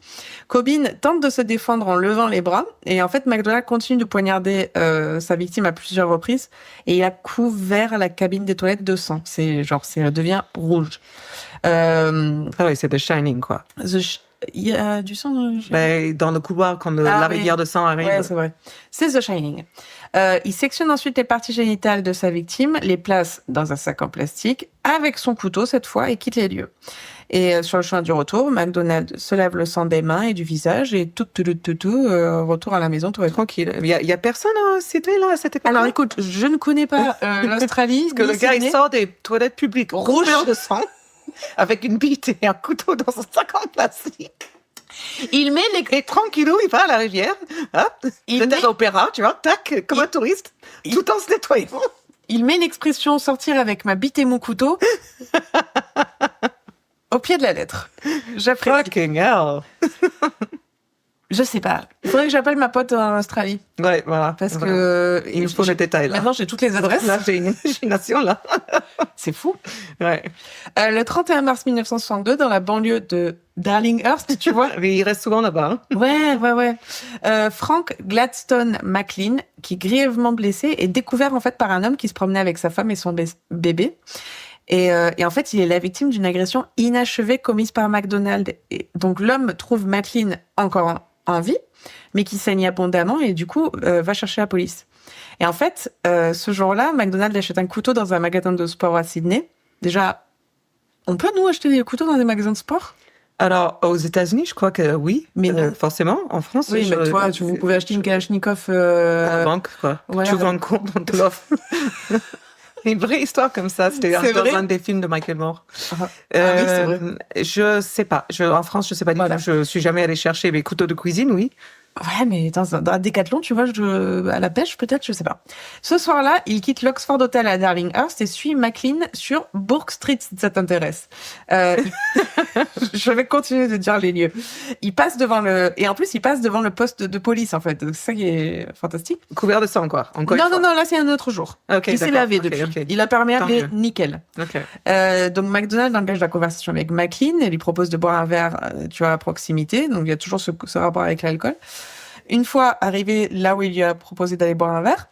Cobbin tente de se défendre en levant les bras. Et en fait, McDonald continue de poignarder sa victime à plusieurs reprises. Et il a couvert la cabine des toilettes de sang. Ça devient rouge. Ah oui, c'est The Shining, quoi. Il y a du sang dans le... Ben, dans le couloir, quand la oui. rivière de sang arrive. Ouais, c'est vrai. C'est The Shining. Il sectionne ensuite les parties génitales de sa victime, les place dans un sac en plastique, avec son couteau cette fois, et quitte les lieux. Et sur le chemin du retour, McDonald se lave le sang des mains et du visage, et retour à la maison, tout va tranquille. Il y a personne à Sydney, là, à cette époque. Alors écoute, je ne connais pas l'Australie. que le gars, il Sydney. sort des toilettes publiques rouges de sang, avec une bite et un couteau dans son sac en plastique. Il met Et tranquillou, il va à la rivière, hein, peut-être à l'opéra, tu vois, tac, comme un touriste, tout en se nettoyant. Il met l'expression sortir avec ma bite et mon couteau au pied de la lettre. J'apprécie. Fucking hell. Je sais pas. Il faudrait que j'appelle ma pote en Australie. Ouais, voilà. Parce Voilà. que... Il nous faut les détails, là. Maintenant, j'ai toutes les adresses. Là, j'ai une imagination, là. C'est fou. Ouais. Le 31 mars 1962, dans la banlieue de Darlinghurst, tu vois. Mais il reste souvent là-bas. Hein. Ouais. Frank Gladstone McLean, qui est grièvement blessé, est découvert en fait par un homme qui se promenait avec sa femme et son bébé. Et en fait, il est la victime d'une agression inachevée commise par McDonald. Et donc l'homme trouve McLean encore en vie, mais qui saigne abondamment et du coup va chercher la police. Et en fait, ce jour-là, McDonald achète un couteau dans un magasin de sport à Sydney. Déjà, on peut nous acheter des couteaux dans des magasins de sport? Alors, aux États-Unis, je crois que oui, Mais forcément. En France, oui, mais toi, vous pouvez acheter une Kalachnikov. à la banque, quoi. voilà. Tu ouvres un compte, on te l'offre. Une vraie histoire comme ça, c'était C'est dans vrai un des films de Michael Moore. oui, c'est vrai. Je sais pas. En France, je sais pas du tout. Je suis jamais allée chercher mes couteaux de cuisine, oui. Ouais, mais dans un Décathlon, tu vois, à la pêche, peut-être, je sais pas. Ce soir-là, il quitte l'Oxford Hotel à Darlinghurst et suit McLean sur Bourke Street, si ça t'intéresse. Euh, je vais continuer de dire les lieux. Il passe devant et en plus, il passe devant le poste de police, en fait. C'est ça qui est fantastique. Couvert de sang, quoi. Encore Non, une fois. non, là, c'est un autre jour. Ok, Il s'est d'accord. lavé Ok, depuis. ok. Il a perméable Tant et mieux. nickel. Ok. Donc McDonald engage la conversation avec McLean et lui propose de boire un verre, tu vois, à proximité. Donc il y a toujours ce rapport avec l'alcool. Une fois arrivé là où il lui a proposé d'aller boire un verre,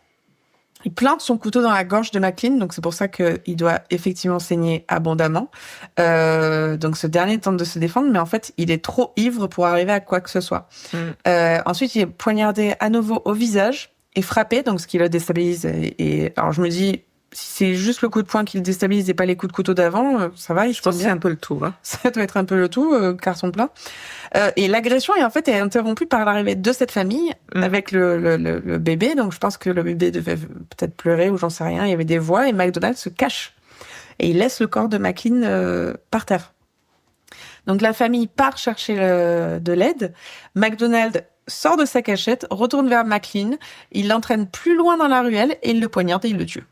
il plante son couteau dans la gorge de McLean. Donc c'est pour ça qu'il doit effectivement saigner abondamment. Donc ce dernier tente de se défendre, mais en fait il est trop ivre pour arriver à quoi que ce soit. Ensuite il est poignardé à nouveau au visage et frappé, donc ce qui le déstabilise. Et alors je me dis, si c'est juste le coup de poing qui le déstabilise et pas les coups de couteau d'avant, ça va, Je pense que c'est un peu le tout. Hein. Ça doit être un peu le tout, carton plein. Et l'agression est en fait est interrompue par l'arrivée de cette famille avec le bébé. Donc je pense que le bébé devait peut-être pleurer ou j'en sais rien. Il y avait des voix et McDonald se cache. Et il laisse le corps de McLean par terre. Donc la famille part chercher de l'aide. McDonald sort de sa cachette, retourne vers McLean. Il l'entraîne plus loin dans la ruelle et il le poignarde et il le tue.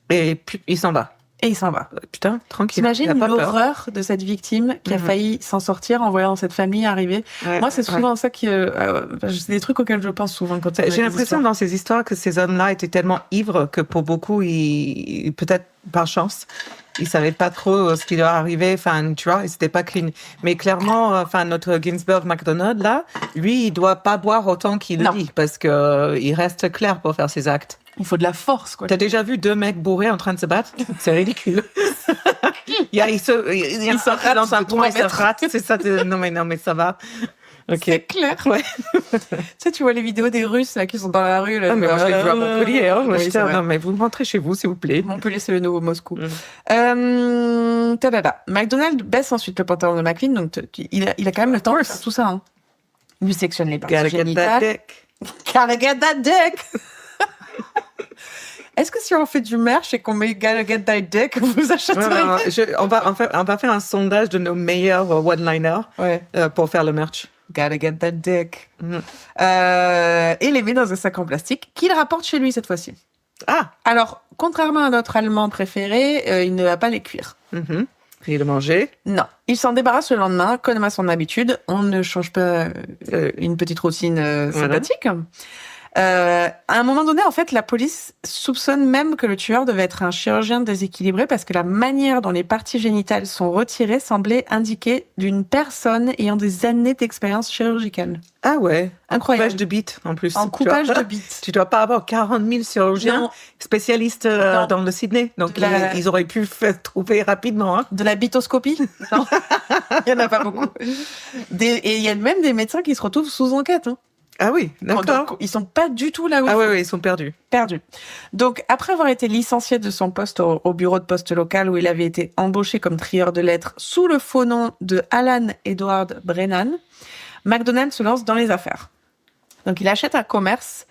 Et puis, il s'en va. Et il s'en va. Putain, tranquille. T'imagines Il a pas peur. l'horreur de cette victime qui a failli s'en sortir en voyant cette famille arriver. Ouais, Moi, c'est souvent ça qui... c'est des trucs auxquels je pense souvent quand on a J'ai des l'impression histoires. dans ces histoires que ces hommes-là étaient tellement ivres que pour beaucoup, peut-être par chance, ils savaient pas trop ce qui leur arrivait. Enfin, tu vois, c'était pas clean. Mais clairement, enfin, notre Ginsberg McDonald là, lui, il doit pas boire autant qu'il le Non. dit parce que il reste clair pour faire ses actes. Il faut de la force, quoi. T'as déjà vu deux mecs bourrés en train de se battre? C'est ridicule. Il se ratent dans un de point, 3 il se mètres. rate. C'est ça. Non, mais ça va. Ok. C'est clair. Ouais. Tu sais, tu vois les vidéos des Russes là, qui sont dans la rue. Là, Ah, mais moi, je l'ai vu à Montpellier. Hein. Moi, Oui, j'étais, c'est vrai. non, mais vous rentrez chez vous, s'il vous plaît. Montpellier, c'est le nouveau Moscou. Tadada. McDonald baisse ensuite le pantalon de McLean, donc il a quand même le temps de faire tout ça. Hein. Il lui sectionne les parties Gotta get that génitales. dick. Gotta get that dick. Est-ce que si on fait du merch et qu'on met Gotta get that dick, vous achèteriez? Non, on va faire un sondage de nos meilleurs one-liners Ouais. pour faire le merch. Gotta get that dick. Et les met dans un sac en plastique qu'il rapporte chez lui cette fois-ci. Ah, Alors, contrairement à notre Allemand préféré, il ne va pas les cuire. et le manger. Non. Il s'en débarrasse le lendemain, comme à son habitude. On ne change pas une petite routine sympathique. À un moment donné, en fait, la police soupçonne même que le tueur devait être un chirurgien déséquilibré parce que la manière dont les parties génitales sont retirées semblait indiquer d'une personne ayant des années d'expérience chirurgicale. Ah ouais. Incroyable. Coupage de bite, en plus. En tu vois. coupage de bite. Tu dois pas avoir 40 000 chirurgiens Non. spécialistes Non. dans le Sydney. Donc, ils auraient pu trouver rapidement. Hein. De la bitoscopie? Non. Il y en a pas beaucoup. Et il y a même des médecins qui se retrouvent sous enquête. Hein. Ah oui, d'accord. Donc, ils sont pas du tout là où Ah il oui, faut. oui, ils sont perdus. Perdu. Donc, après avoir été licencié de son poste au bureau de poste local où il avait été embauché comme trieur de lettres sous le faux nom de Alan Edward Brennan, McDonald se lance dans les affaires. Donc, il achète un commerce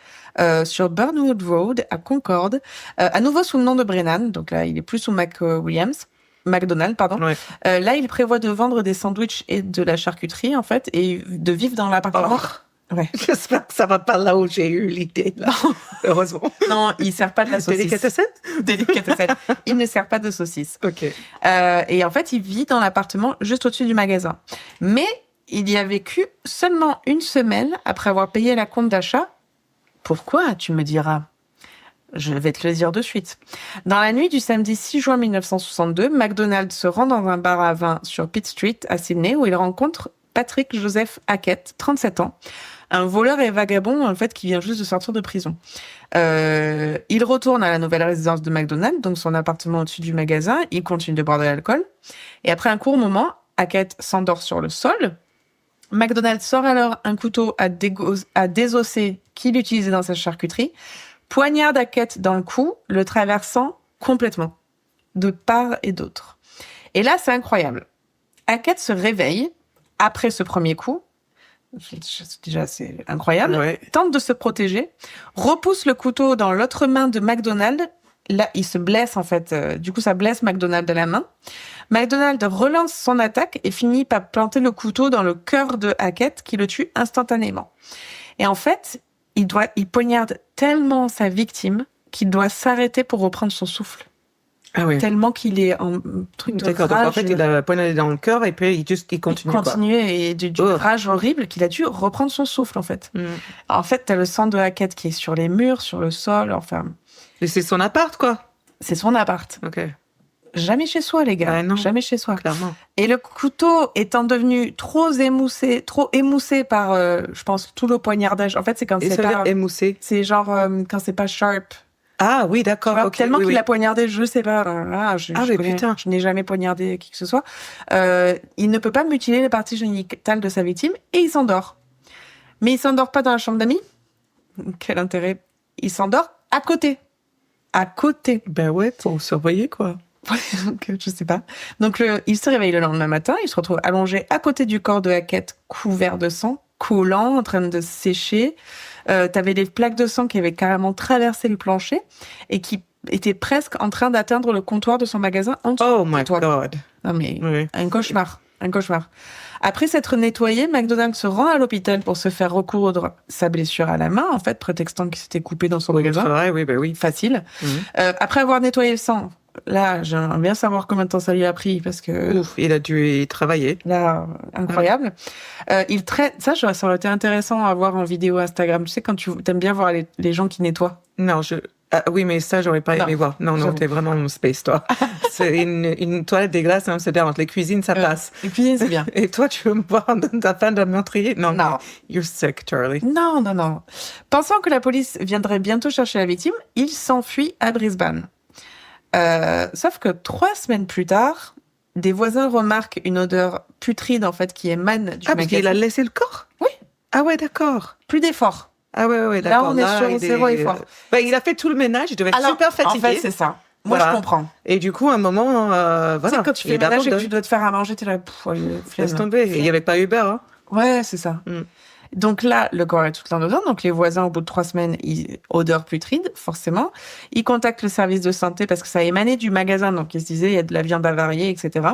sur Burnwood Road à Concorde, à nouveau sous le nom de Brennan. Donc là, il est plus sous McDonald, pardon. Ouais. Là, il prévoit de vendre des sandwichs et de la charcuterie, en fait, et de vivre dans l'appartement. Ouais. J'espère que ça va pas là où j'ai eu l'idée. Là. Heureusement. Non, il sert pas de la saucisse. Délicatessen? Délicatessen. Il ne sert pas de saucisse. Ok. Et en fait, il vit dans l'appartement juste au-dessus du magasin. Mais il y a vécu seulement une semaine après avoir payé la compte d'achat. Pourquoi, tu me diras? Je vais te le dire de suite. Dans la nuit du samedi 6 juin 1962, McDonald se rend dans un bar à vin sur Pitt Street à Sydney où il rencontre Patrick Joseph Hackett, 37 ans, un voleur et vagabond en fait qui vient juste de sortir de prison. Il retourne à la nouvelle résidence de McDonald, donc son appartement au-dessus du magasin. Il continue de boire de l'alcool. Et après un court moment, Hackett s'endort sur le sol. McDonald sort alors un couteau à désosser qu'il utilisait dans sa charcuterie, poignarde Hackett dans le cou, le traversant complètement, de part et d'autre. Et là, c'est incroyable. Hackett se réveille après ce premier coup. Déjà, c'est incroyable. Ouais. Tente de se protéger, repousse le couteau dans l'autre main de McDonald. Là, il se blesse, en fait. Du coup, ça blesse McDonald de la main. McDonald relance son attaque et finit par planter le couteau dans le cœur de Hackett, qui le tue instantanément. Et en fait, il poignarde tellement sa victime qu'il doit s'arrêter pour reprendre son souffle. Ah oui. Tellement qu'il est en truc de D'accord. rage. Donc, en fait, il a poignardé dans le cœur et puis il continue. Il continuait et d'une Oh. rage horrible qu'il a dû reprendre son souffle, en fait. En fait, t'as le sang de Hackett qui est sur les murs, sur le sol, enfin... Et c'est son appart, quoi. C'est son appart. Ok. Jamais chez soi, les gars. Ah non. Jamais chez soi. Clairement. Et le couteau étant devenu trop émoussé par, je pense, tout le poignardage. En fait, c'est quand Et c'est ça veut pas... dire émoussé. C'est genre quand c'est pas sharp. Ah oui, d'accord. Tu vois, Ok. tellement oui, qu'il oui. a poignardé, je sais pas. Je mais connais, putain. je n'ai jamais poignardé qui que ce soit. Il ne peut pas mutiler les parties génitales de sa victime et il s'endort. Mais il s'endort pas dans la chambre d'amis. Quel intérêt. Il s'endort à côté. À côté. Ben ouais, pour surveiller, quoi. Donc, je sais pas. Donc, il se réveille le lendemain matin. Il se retrouve allongé à côté du corps de Hackett, couvert de sang, collant, en train de sécher. T'avais des plaques de sang qui avaient carrément traversé le plancher et qui étaient presque en train d'atteindre le comptoir de son magasin en dessous. Oh my Toi. God. Non, mais Oui. un cauchemar. Un cauchemar. Après s'être nettoyé, McDonald se rend à l'hôpital pour se faire recoudre sa blessure à la main, en fait, prétextant qu'il s'était coupé dans son C'est magasin. vrai, oui, ben oui. Facile. Mhm. Après avoir nettoyé le sang, là, j'aimerais bien savoir combien de temps ça lui a pris, parce que Ouf, il a dû y travailler. là, incroyable. Il traite, ça aurait été intéressant à voir en vidéo Instagram. Tu sais, quand tu aimes bien voir les gens qui nettoient. Non, Ah, oui, mais ça, j'aurais pas aimé Non, voir. Non, j'avoue. t'es vraiment en space, toi. C'est une toilette dégueulasse à Amsterdam. Entre les cuisines, ça passe. Les cuisines, c'est bien. Et toi, tu veux me voir dans ta fin de meurtrier? Non. Non. You're sick, Charlie. Non, non, non. Pensant que la police viendrait bientôt chercher la victime, il s'enfuit à Brisbane. Sauf que 3 semaines plus tard, des voisins remarquent une odeur putride, en fait, qui émane du Ah, parce qu'il magasin. a laissé le corps? Oui. Ah ouais, d'accord. Plus d'efforts. Ah ouais, Là, d'accord. on est sur il zéro effort. Ben, il a fait tout le ménage, il devait être Alors, super fatigué. en fait, c'est ça. Moi, Voilà. je comprends. Et du coup, à un moment, voilà. Tu sais, quand tu fais il le ménage et que abandonne. tu dois te faire à manger, t'es là, flemme. Laisse tomber. Il n'y avait pas Uber, hein. Ouais, c'est ça. Mm. Donc là, le corps est tout en odeur. Donc les voisins, au bout de 3 semaines, odeur putride, forcément. Ils contactent le service de santé parce que ça émanait du magasin. Donc ils se disaient, il y a de la viande avariée, etc.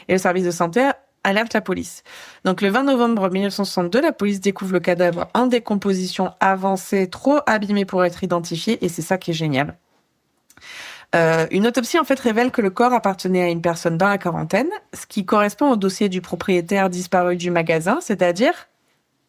Et le service de santé alerte la police. Donc le 20 novembre 1962, la police découvre le cadavre en décomposition avancée, trop abîmé pour être identifié. Et c'est ça qui est génial. Une autopsie en fait révèle que le corps appartenait à une personne dans la quarantaine, ce qui correspond au dossier du propriétaire disparu du magasin, c'est-à-dire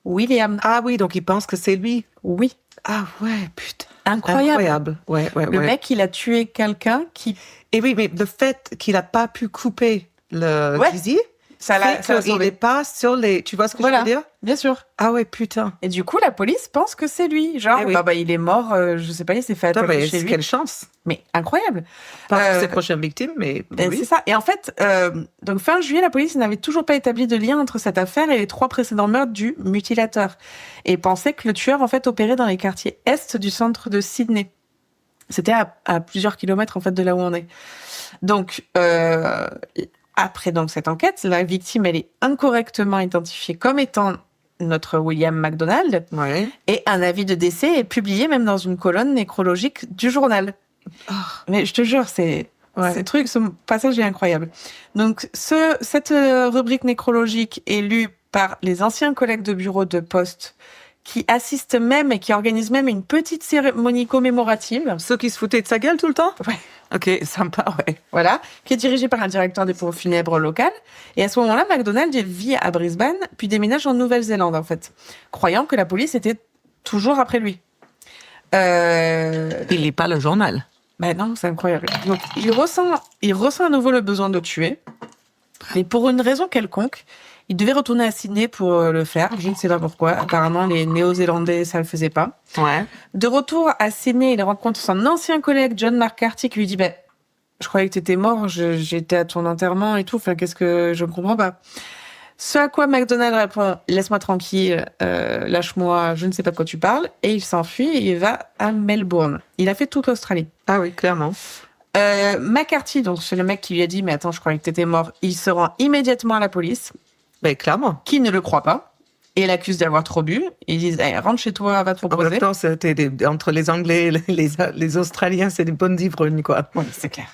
William. Ah oui, donc il pense que c'est lui. Oui, Ah ouais, putain. incroyable. Ouais. Le mec, il a tué quelqu'un qui... Et oui, mais le fait qu'il n'a pas pu couper le Ouais. fusil, Ça l'a fait qu'il n'est sauvé. pas sur les... Tu vois ce que Voilà. je veux dire? Bien sûr. Ah ouais, putain. Et du coup, la police pense que c'est lui. Genre, Eh oui. bah, il est mort, je sais pas, il s'est fait Putain, attaquer mais chez lui. quelle chance. Mais incroyable. Pas Euh, pour ses prochaines victimes, mais Ben, oui. c'est ça. Et en fait, donc fin juillet, la police n'avait toujours pas établi de lien entre cette affaire et les 3 précédents meurtres du mutilateur. Et pensait que le tueur, en fait, opérait dans les quartiers est du centre de Sydney. C'était à plusieurs kilomètres, en fait, de là où on est. Donc, après donc cette enquête, la victime, elle est incorrectement identifiée comme étant notre William McDonald. Ouais. Et un avis de décès est publié même dans une colonne nécrologique du journal. Mais je te jure, ce passage est incroyable. Donc, cette rubrique nécrologique est lue par les anciens collègues de bureau de poste qui assistent même et qui organisent même une petite cérémonie commémorative. Ceux qui se foutaient de sa gueule tout le temps? Ouais. Ok, sympa, ouais. Voilà, qui est dirigée par un directeur des pompes funèbres local. Et à ce moment-là, McDonald vit à Brisbane, puis déménage en Nouvelle-Zélande, en fait, croyant que la police était toujours après lui. Il lit pas le journal. Ben non, c'est incroyable. Donc, il ressent à nouveau le besoin de tuer, mais pour une raison quelconque, il devait retourner à Sydney pour le faire. Je ne sais pas pourquoi. Apparemment, les Néo-Zélandais, ça le faisait pas. Ouais. De retour à Sydney, il rencontre son ancien collègue John McCarthy qui lui dit, je croyais que t'étais mort, j'étais à ton enterrement et tout. Enfin, qu'est-ce que je ne comprends pas. Ce à quoi McDonald répond, laisse-moi tranquille, lâche-moi, je ne sais pas de quoi tu parles. Et il s'enfuit et il va à Melbourne. Il a fait toute l'Australie. Ah oui, clairement. McCarthy, donc c'est le mec qui lui a dit, mais attends, je croyais que t'étais mort. Il se rend immédiatement à la police, Ben, clairement. qui ne le croit pas, et l'accuse d'avoir trop bu. Ils disent, rentre chez toi, va te En reposer. même temps, entre les Anglais et les Australiens, c'est des bonnes ivrognes, quoi. Oui, c'est clair.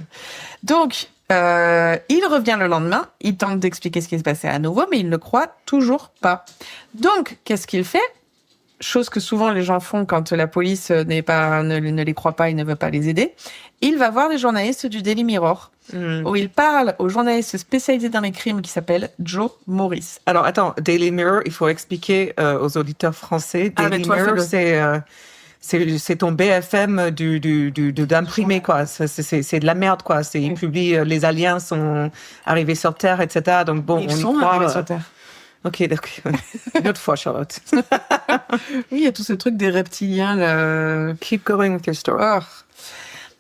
Donc, il revient le lendemain, il tente d'expliquer ce qui se passait à nouveau, mais il ne croit toujours pas. Donc, qu'est-ce qu'il fait? chose que souvent les gens font quand la police ne les croit pas et ne veut pas les aider, il va voir des journalistes du Daily Mirror, où il parle aux journalistes spécialisés dans les crimes qui s'appelle Joe Morris. Alors, attends, Daily Mirror, il faut expliquer aux auditeurs français. Daily Mirror, c'est ton BFM d'imprimé, quoi. C'est de la merde, quoi. Ils publient, les aliens sont arrivés sur Terre, etc. Donc bon, Ils on y sont croit. arrivés sur Terre. Ok, d'accord. Une autre fois, Charlotte. Oui, il y a tout ce truc des reptiliens, là. Keep going with your story. Oh.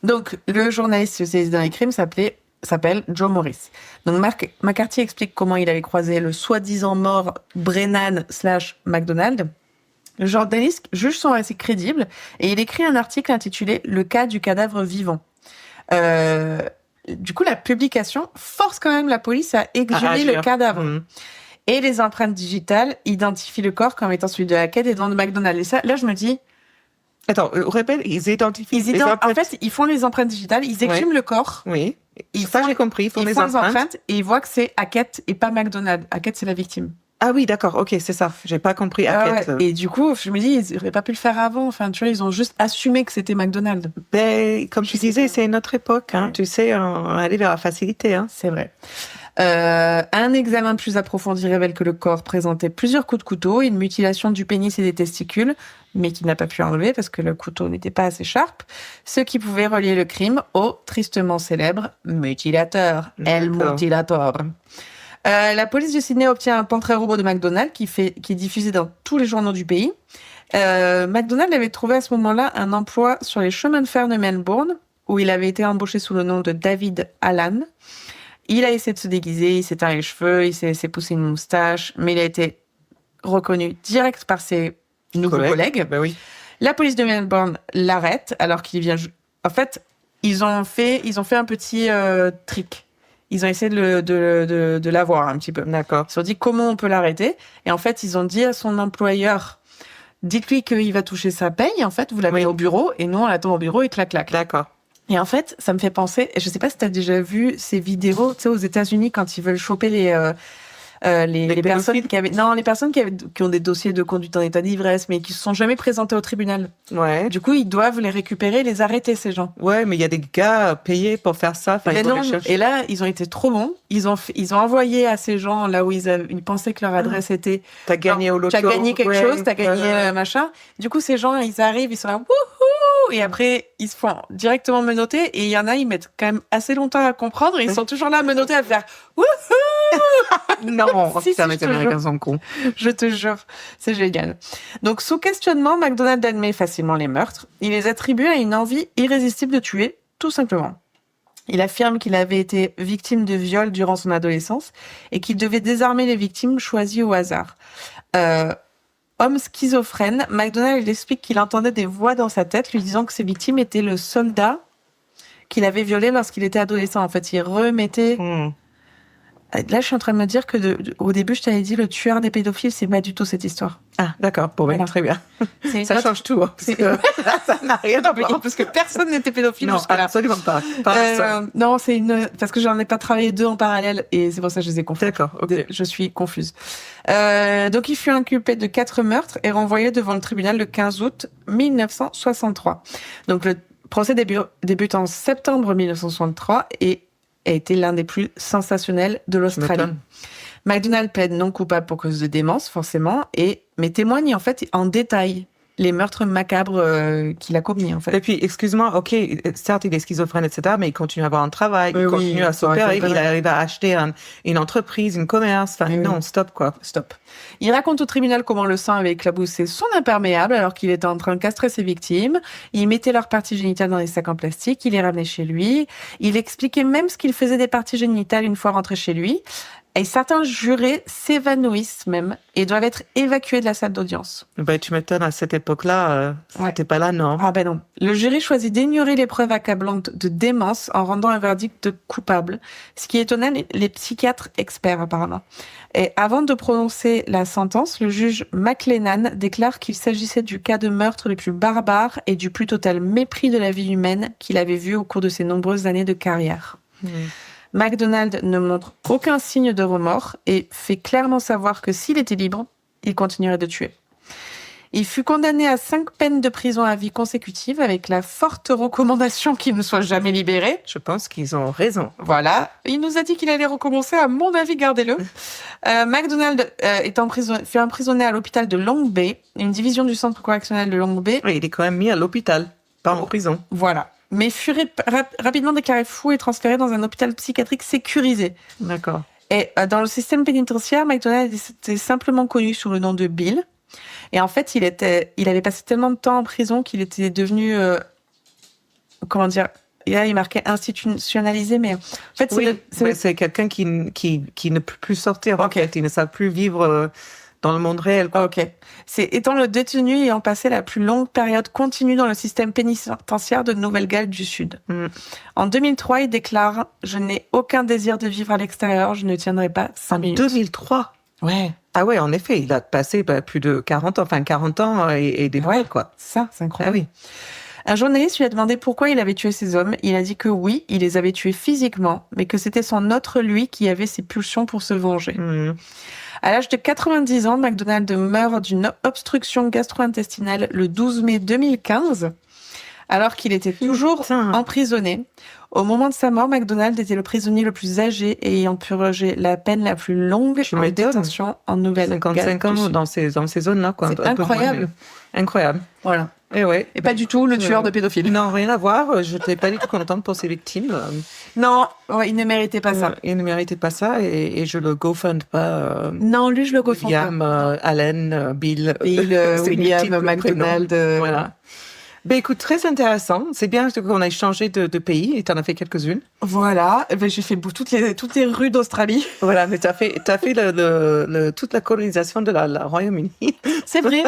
Donc, le journaliste spécialisé dans les crimes s'appelle Joe Morris. Donc, McCarthy explique comment il avait croisé le soi-disant mort Brennan/McDonald. Le journaliste juge son récit crédible et il écrit un article intitulé « Le cas du cadavre vivant ». Du coup, la publication force quand même la police à exhumer le cadavre. Et les empreintes digitales identifient le corps comme étant celui de Hackett et de McDonald. Et ça, là, je me dis... Attends, répète, ils identifient les empreintes. En fait, ils font les empreintes digitales, ils exhument le corps. Oui. Ça, j'ai compris. Ils font les empreintes et ils voient que c'est Hackett et pas McDonald. Hackett, c'est la victime. Ah oui, d'accord, ok, c'est ça. J'ai pas compris Hackett. Ouais. Et du coup, je me dis, ils n'auraient pas pu le faire avant. Enfin, tu vois, ils ont juste assumé que c'était McDonald. Ben, comme tu disais, c'est une autre époque. Hein. Tu sais, on allait vers la facilité. Hein. C'est vrai. Un examen plus approfondi révèle que le corps présentait plusieurs coups de couteau, une mutilation du pénis et des testicules, mais qu'il n'a pas pu enlever parce que le couteau n'était pas assez sharp, ce qui pouvait relier le crime au tristement célèbre mutilateur, El Mutilator. La police de Sydney obtient un portrait robot de McDonald qui est diffusé dans tous les journaux du pays. McDonald avait trouvé à ce moment-là un emploi sur les chemins de fer de Melbourne, où il avait été embauché sous le nom de David Allan. Il a essayé de se déguiser, il s'est teint les cheveux, il s'est poussé une moustache, mais il a été reconnu direct par ses nouveaux collègues. Ben oui. La police de Melbourne l'arrête alors qu'il vient... En fait, ils ont fait un petit trick. Ils ont essayé de l'avoir un petit peu. D'accord. Ils se sont dit comment on peut l'arrêter. Et en fait, ils ont dit à son employeur, dites-lui qu'il va toucher sa paye. En fait, vous l'avez au bureau et nous, on l'attend au bureau et clac. D'accord. Et en fait, ça me fait penser, je sais pas si tu as déjà vu ces vidéos, tu sais, aux États-Unis, quand ils veulent choper les personnes les personnes qui ont des dossiers de conduite en état d'ivresse, mais qui se sont jamais présentées au tribunal. Ouais. Du coup, ils doivent les récupérer, les arrêter, ces gens. Ouais, mais il y a des gars payés pour faire ça. Enfin, Mais non, et là, ils ont été trop bons. Ils ont envoyé à ces gens là où ils pensaient que leur adresse était. T'as gagné au loto. T'as gagné quelque chose, t'as gagné machin. Du coup, ces gens, ils arrivent, ils sont là, wouhou! Et après, ils se font directement menotter. Et il y en a, ils mettent quand même assez longtemps à comprendre. Et ils sont toujours là, menottés, à faire wouhou! Non, si, ça les Américains sont cons. Je te jure, c'est génial. Donc, sous questionnement, McDonald admet facilement les meurtres. Il les attribue à une envie irrésistible de tuer, tout simplement. Il affirme qu'il avait été victime de viol durant son adolescence et qu'il devait désarmer les victimes choisies au hasard. Homme schizophrène, McDonald explique qu'il entendait des voix dans sa tête lui disant que ses victimes étaient le soldat qu'il avait violé lorsqu'il était adolescent. En fait, il remettait... Là, je suis en train de me dire que au début, je t'avais dit le tueur des pédophiles, c'est pas du tout cette histoire. Ah, d'accord. Bon, Voilà. très bien. Ça change tout. Hein, ça n'a rien à voir. Parce que personne n'était pédophile Non, jusqu'à là. absolument pas. Non, parce que j'en ai pas travaillé deux en parallèle et c'est pour ça que je les ai confus. D'accord. Okay. Je suis confuse. Donc, il fut inculpé de 4 meurtres et renvoyé devant le tribunal le 15 août 1963. Donc, le procès débute en septembre 1963 et a été l'un des plus sensationnels de l'Australie. McDonald plaide non coupable pour cause de démence, forcément, mais témoigne en fait en détail les meurtres macabres qu'il a commis, en fait. Et puis, excuse-moi, ok, certes, il est schizophrène, etc., mais il continue à avoir un travail, il continue à s'opérer, il arrive à acheter une entreprise, une commerce, enfin, non, stop, quoi. Stop. Il raconte au tribunal comment le sang avait éclaboussé son imperméable alors qu'il était en train de castrer ses victimes. Il mettait leurs parties génitales dans des sacs en plastique, il les ramenait chez lui. Il expliquait même ce qu'il faisait des parties génitales une fois rentré chez lui. Et certains jurés s'évanouissent même et doivent être évacués de la salle d'audience. Ben, tu m'étonnes, à cette époque-là, t'es pas là, non? Ah ben non. Le jury choisit d'ignorer les preuves accablantes de démence en rendant un verdict de coupable, ce qui étonnait les psychiatres experts apparemment. Et avant de prononcer la sentence, le juge McLennan déclare qu'il s'agissait du cas de meurtre le plus barbare et du plus total mépris de la vie humaine qu'il avait vu au cours de ses nombreuses années de carrière. McDonald ne montre aucun signe de remords et fait clairement savoir que s'il était libre, il continuerait de tuer. Il fut condamné à 5 peines de prison à vie consécutives avec la forte recommandation qu'il ne soit jamais libéré. Je pense qu'ils ont raison. Voilà. Il nous a dit qu'il allait recommencer. À mon avis, gardez-le. MacDonald fut emprisonné à l'hôpital de Long Bay, une division du centre correctionnel de Long Bay. Oui, il est quand même mis à l'hôpital, pas en prison. Voilà. Mais fut rapidement déclaré fou et transféré dans un hôpital psychiatrique sécurisé. D'accord. Et dans le système pénitentiaire, MacDonald était simplement connu sous le nom de Bill. Et en fait, il avait passé tellement de temps en prison qu'il était devenu, comment dire, et là, il marquait institutionnalisé, mais en fait, c'est quelqu'un qui ne peut plus sortir. Ok. En fait, il ne sait plus vivre dans le monde réel. Quoi. Ok. C'est étant le détenu ayant passé la plus longue période continue dans le système pénitentiaire de Nouvelle-Galles du Sud. En 2003, il déclare « Je n'ai aucun désir de vivre à l'extérieur, je ne tiendrai pas 5 minutes. » 2003. Ouais. Ah ouais, en effet, il a passé plus de 40 ans et des mois, quoi. Ça, c'est incroyable. Ah oui. Un journaliste lui a demandé pourquoi il avait tué ces hommes. Il a dit que oui, il les avait tués physiquement, mais que c'était son autre lui qui avait ses pulsions pour se venger. À l'âge de 90 ans, MacDonald meurt d'une obstruction gastro-intestinale le 12 mai 2015, alors qu'il était toujours emprisonné. Au moment de sa mort, MacDonald était le prisonnier le plus âgé et ayant purgé la peine la plus longue en détention en Nouvelle-Galles. 55 ans dans ces zones-là, quoi. C'est incroyable. Incroyable. Voilà. Et ouais. Et pas du tout le tueur de pédophiles. Non, rien à voir. Je n'étais pas du tout contente pour ces victimes. Non, ouais, il ne méritait pas ça. Il ne méritait pas ça et je le GoFund pas. Non, lui, je le GoFund pas. William, Allen, Bill. William, MacDonald. Voilà. Ben écoute, très intéressant. C'est bien qu'on a changé de pays et tu en as fait quelques-unes. Voilà. Ben, j'ai fait toutes les rues d'Australie. Voilà, mais t'as fait toute la colonisation de la Royaume-Uni. C'est vrai.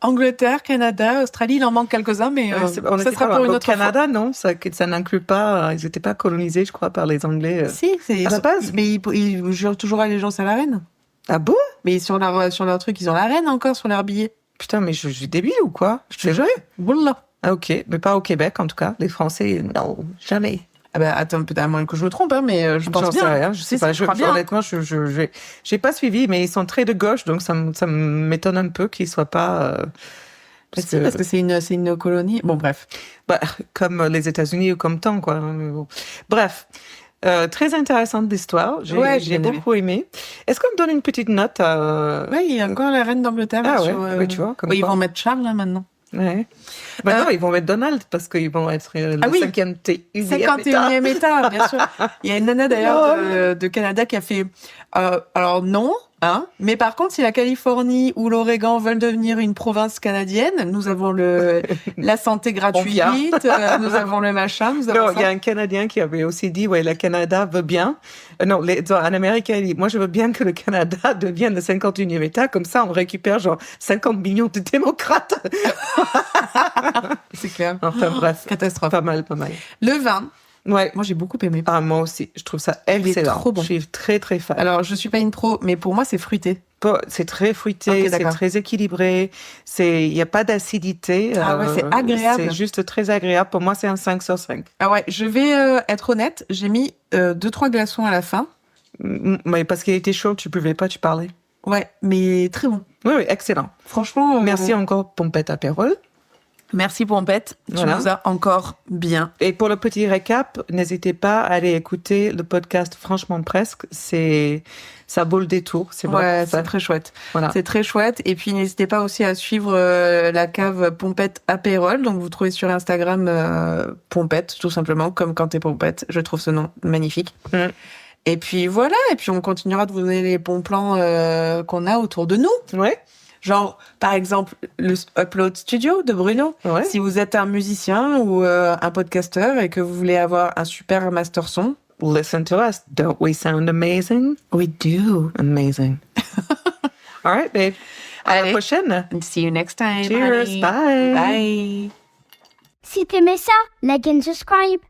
Angleterre, Canada, Australie, il en manque quelques-uns, mais ça sera pour une autre Canada, fois. non, ça n'inclut pas. Ils n'étaient pas colonisés, je crois, par les Anglais. Si, c'est à la base. Mais ils jurent toujours allégeance à la reine. Ah bon? Mais sur leur truc, ils ont la reine encore sur leur billet. Putain, mais je suis débile ou quoi? Je te jure. Voilà. Ah ok, mais pas au Québec en tout cas. Les Français, non, jamais. Ah ben attends, peut-être à moins que je me trompe, hein, mais je pense J'en bien. sais rien, je sais pas. Honnêtement, j'ai pas suivi, mais ils sont très de gauche, donc ça m'étonne un peu qu'ils soient pas. Parce que c'est une colonie. Bon, bref. Bah, comme les États-Unis ou comme tant, quoi. Bref. Très intéressante l'histoire. J'ai beaucoup aimé. Est-ce qu'on me donne une petite note Oui, il y a encore la reine d'Angleterre. Ah sur, ouais, tu vois. Ils vont mettre Charles là maintenant. Ouais. Maintenant, ils vont mettre Donald parce qu'ils vont être le 51e État, bien sûr. Il y a une nana d'ailleurs de Canada qui a fait alors non, hein, mais par contre, si la Californie ou l'Oregon veulent devenir une province canadienne, nous avons la santé gratuite, nous avons le machin, nous avons il y a un Canadien qui avait aussi dit ouais, le Canada veut bien. Non, en Amérique, il dit moi je veux bien que le Canada devienne le 51e État, comme ça on récupère genre 50 millions de démocrates. C'est clair. Enfin bref, catastrophe. Pas mal. Le vin. Ouais. Moi, j'ai beaucoup aimé. Ah, moi aussi. Je trouve ça excellent. Il est trop bon. Je suis très, très fan. Alors, je suis pas une pro, mais pour moi, c'est fruité. C'est très fruité, c'est très équilibré. Il n'y a pas d'acidité. Ah ouais, c'est agréable. C'est juste très agréable. Pour moi, c'est un 5 sur 5. Ah ouais, je vais être honnête. J'ai mis 2-3 glaçons à la fin. Mais parce qu'il était chaud, tu pouvais pas, tu parlais. Ouais, mais très bon. Oui, excellent. Franchement. Merci encore, Pompette Apérol. Merci Pompette, tu nous as encore bien. Et pour le petit récap, n'hésitez pas à aller écouter le podcast Franchement Presque. Ça vaut le détour. C'est très chouette. Voilà. C'est très chouette. Et puis n'hésitez pas aussi à suivre la cave Pompette Apérol. Donc vous trouvez sur Instagram Pompette, tout simplement, comme quand t'es Pompette. Je trouve ce nom magnifique. Et puis voilà. Et puis on continuera de vous donner les bons plans qu'on a autour de nous. Ouais. Genre, par exemple, le Upload Studio de Bruno. Ouais. Si vous êtes un musicien ou un podcasteur et que vous voulez avoir un super master son, listen to us. Don't we sound amazing? We do. Amazing. All right, babe. À la prochaine. See you next time. Cheers. Honey. Bye. Bye. Si t'aimais ça, like and subscribe.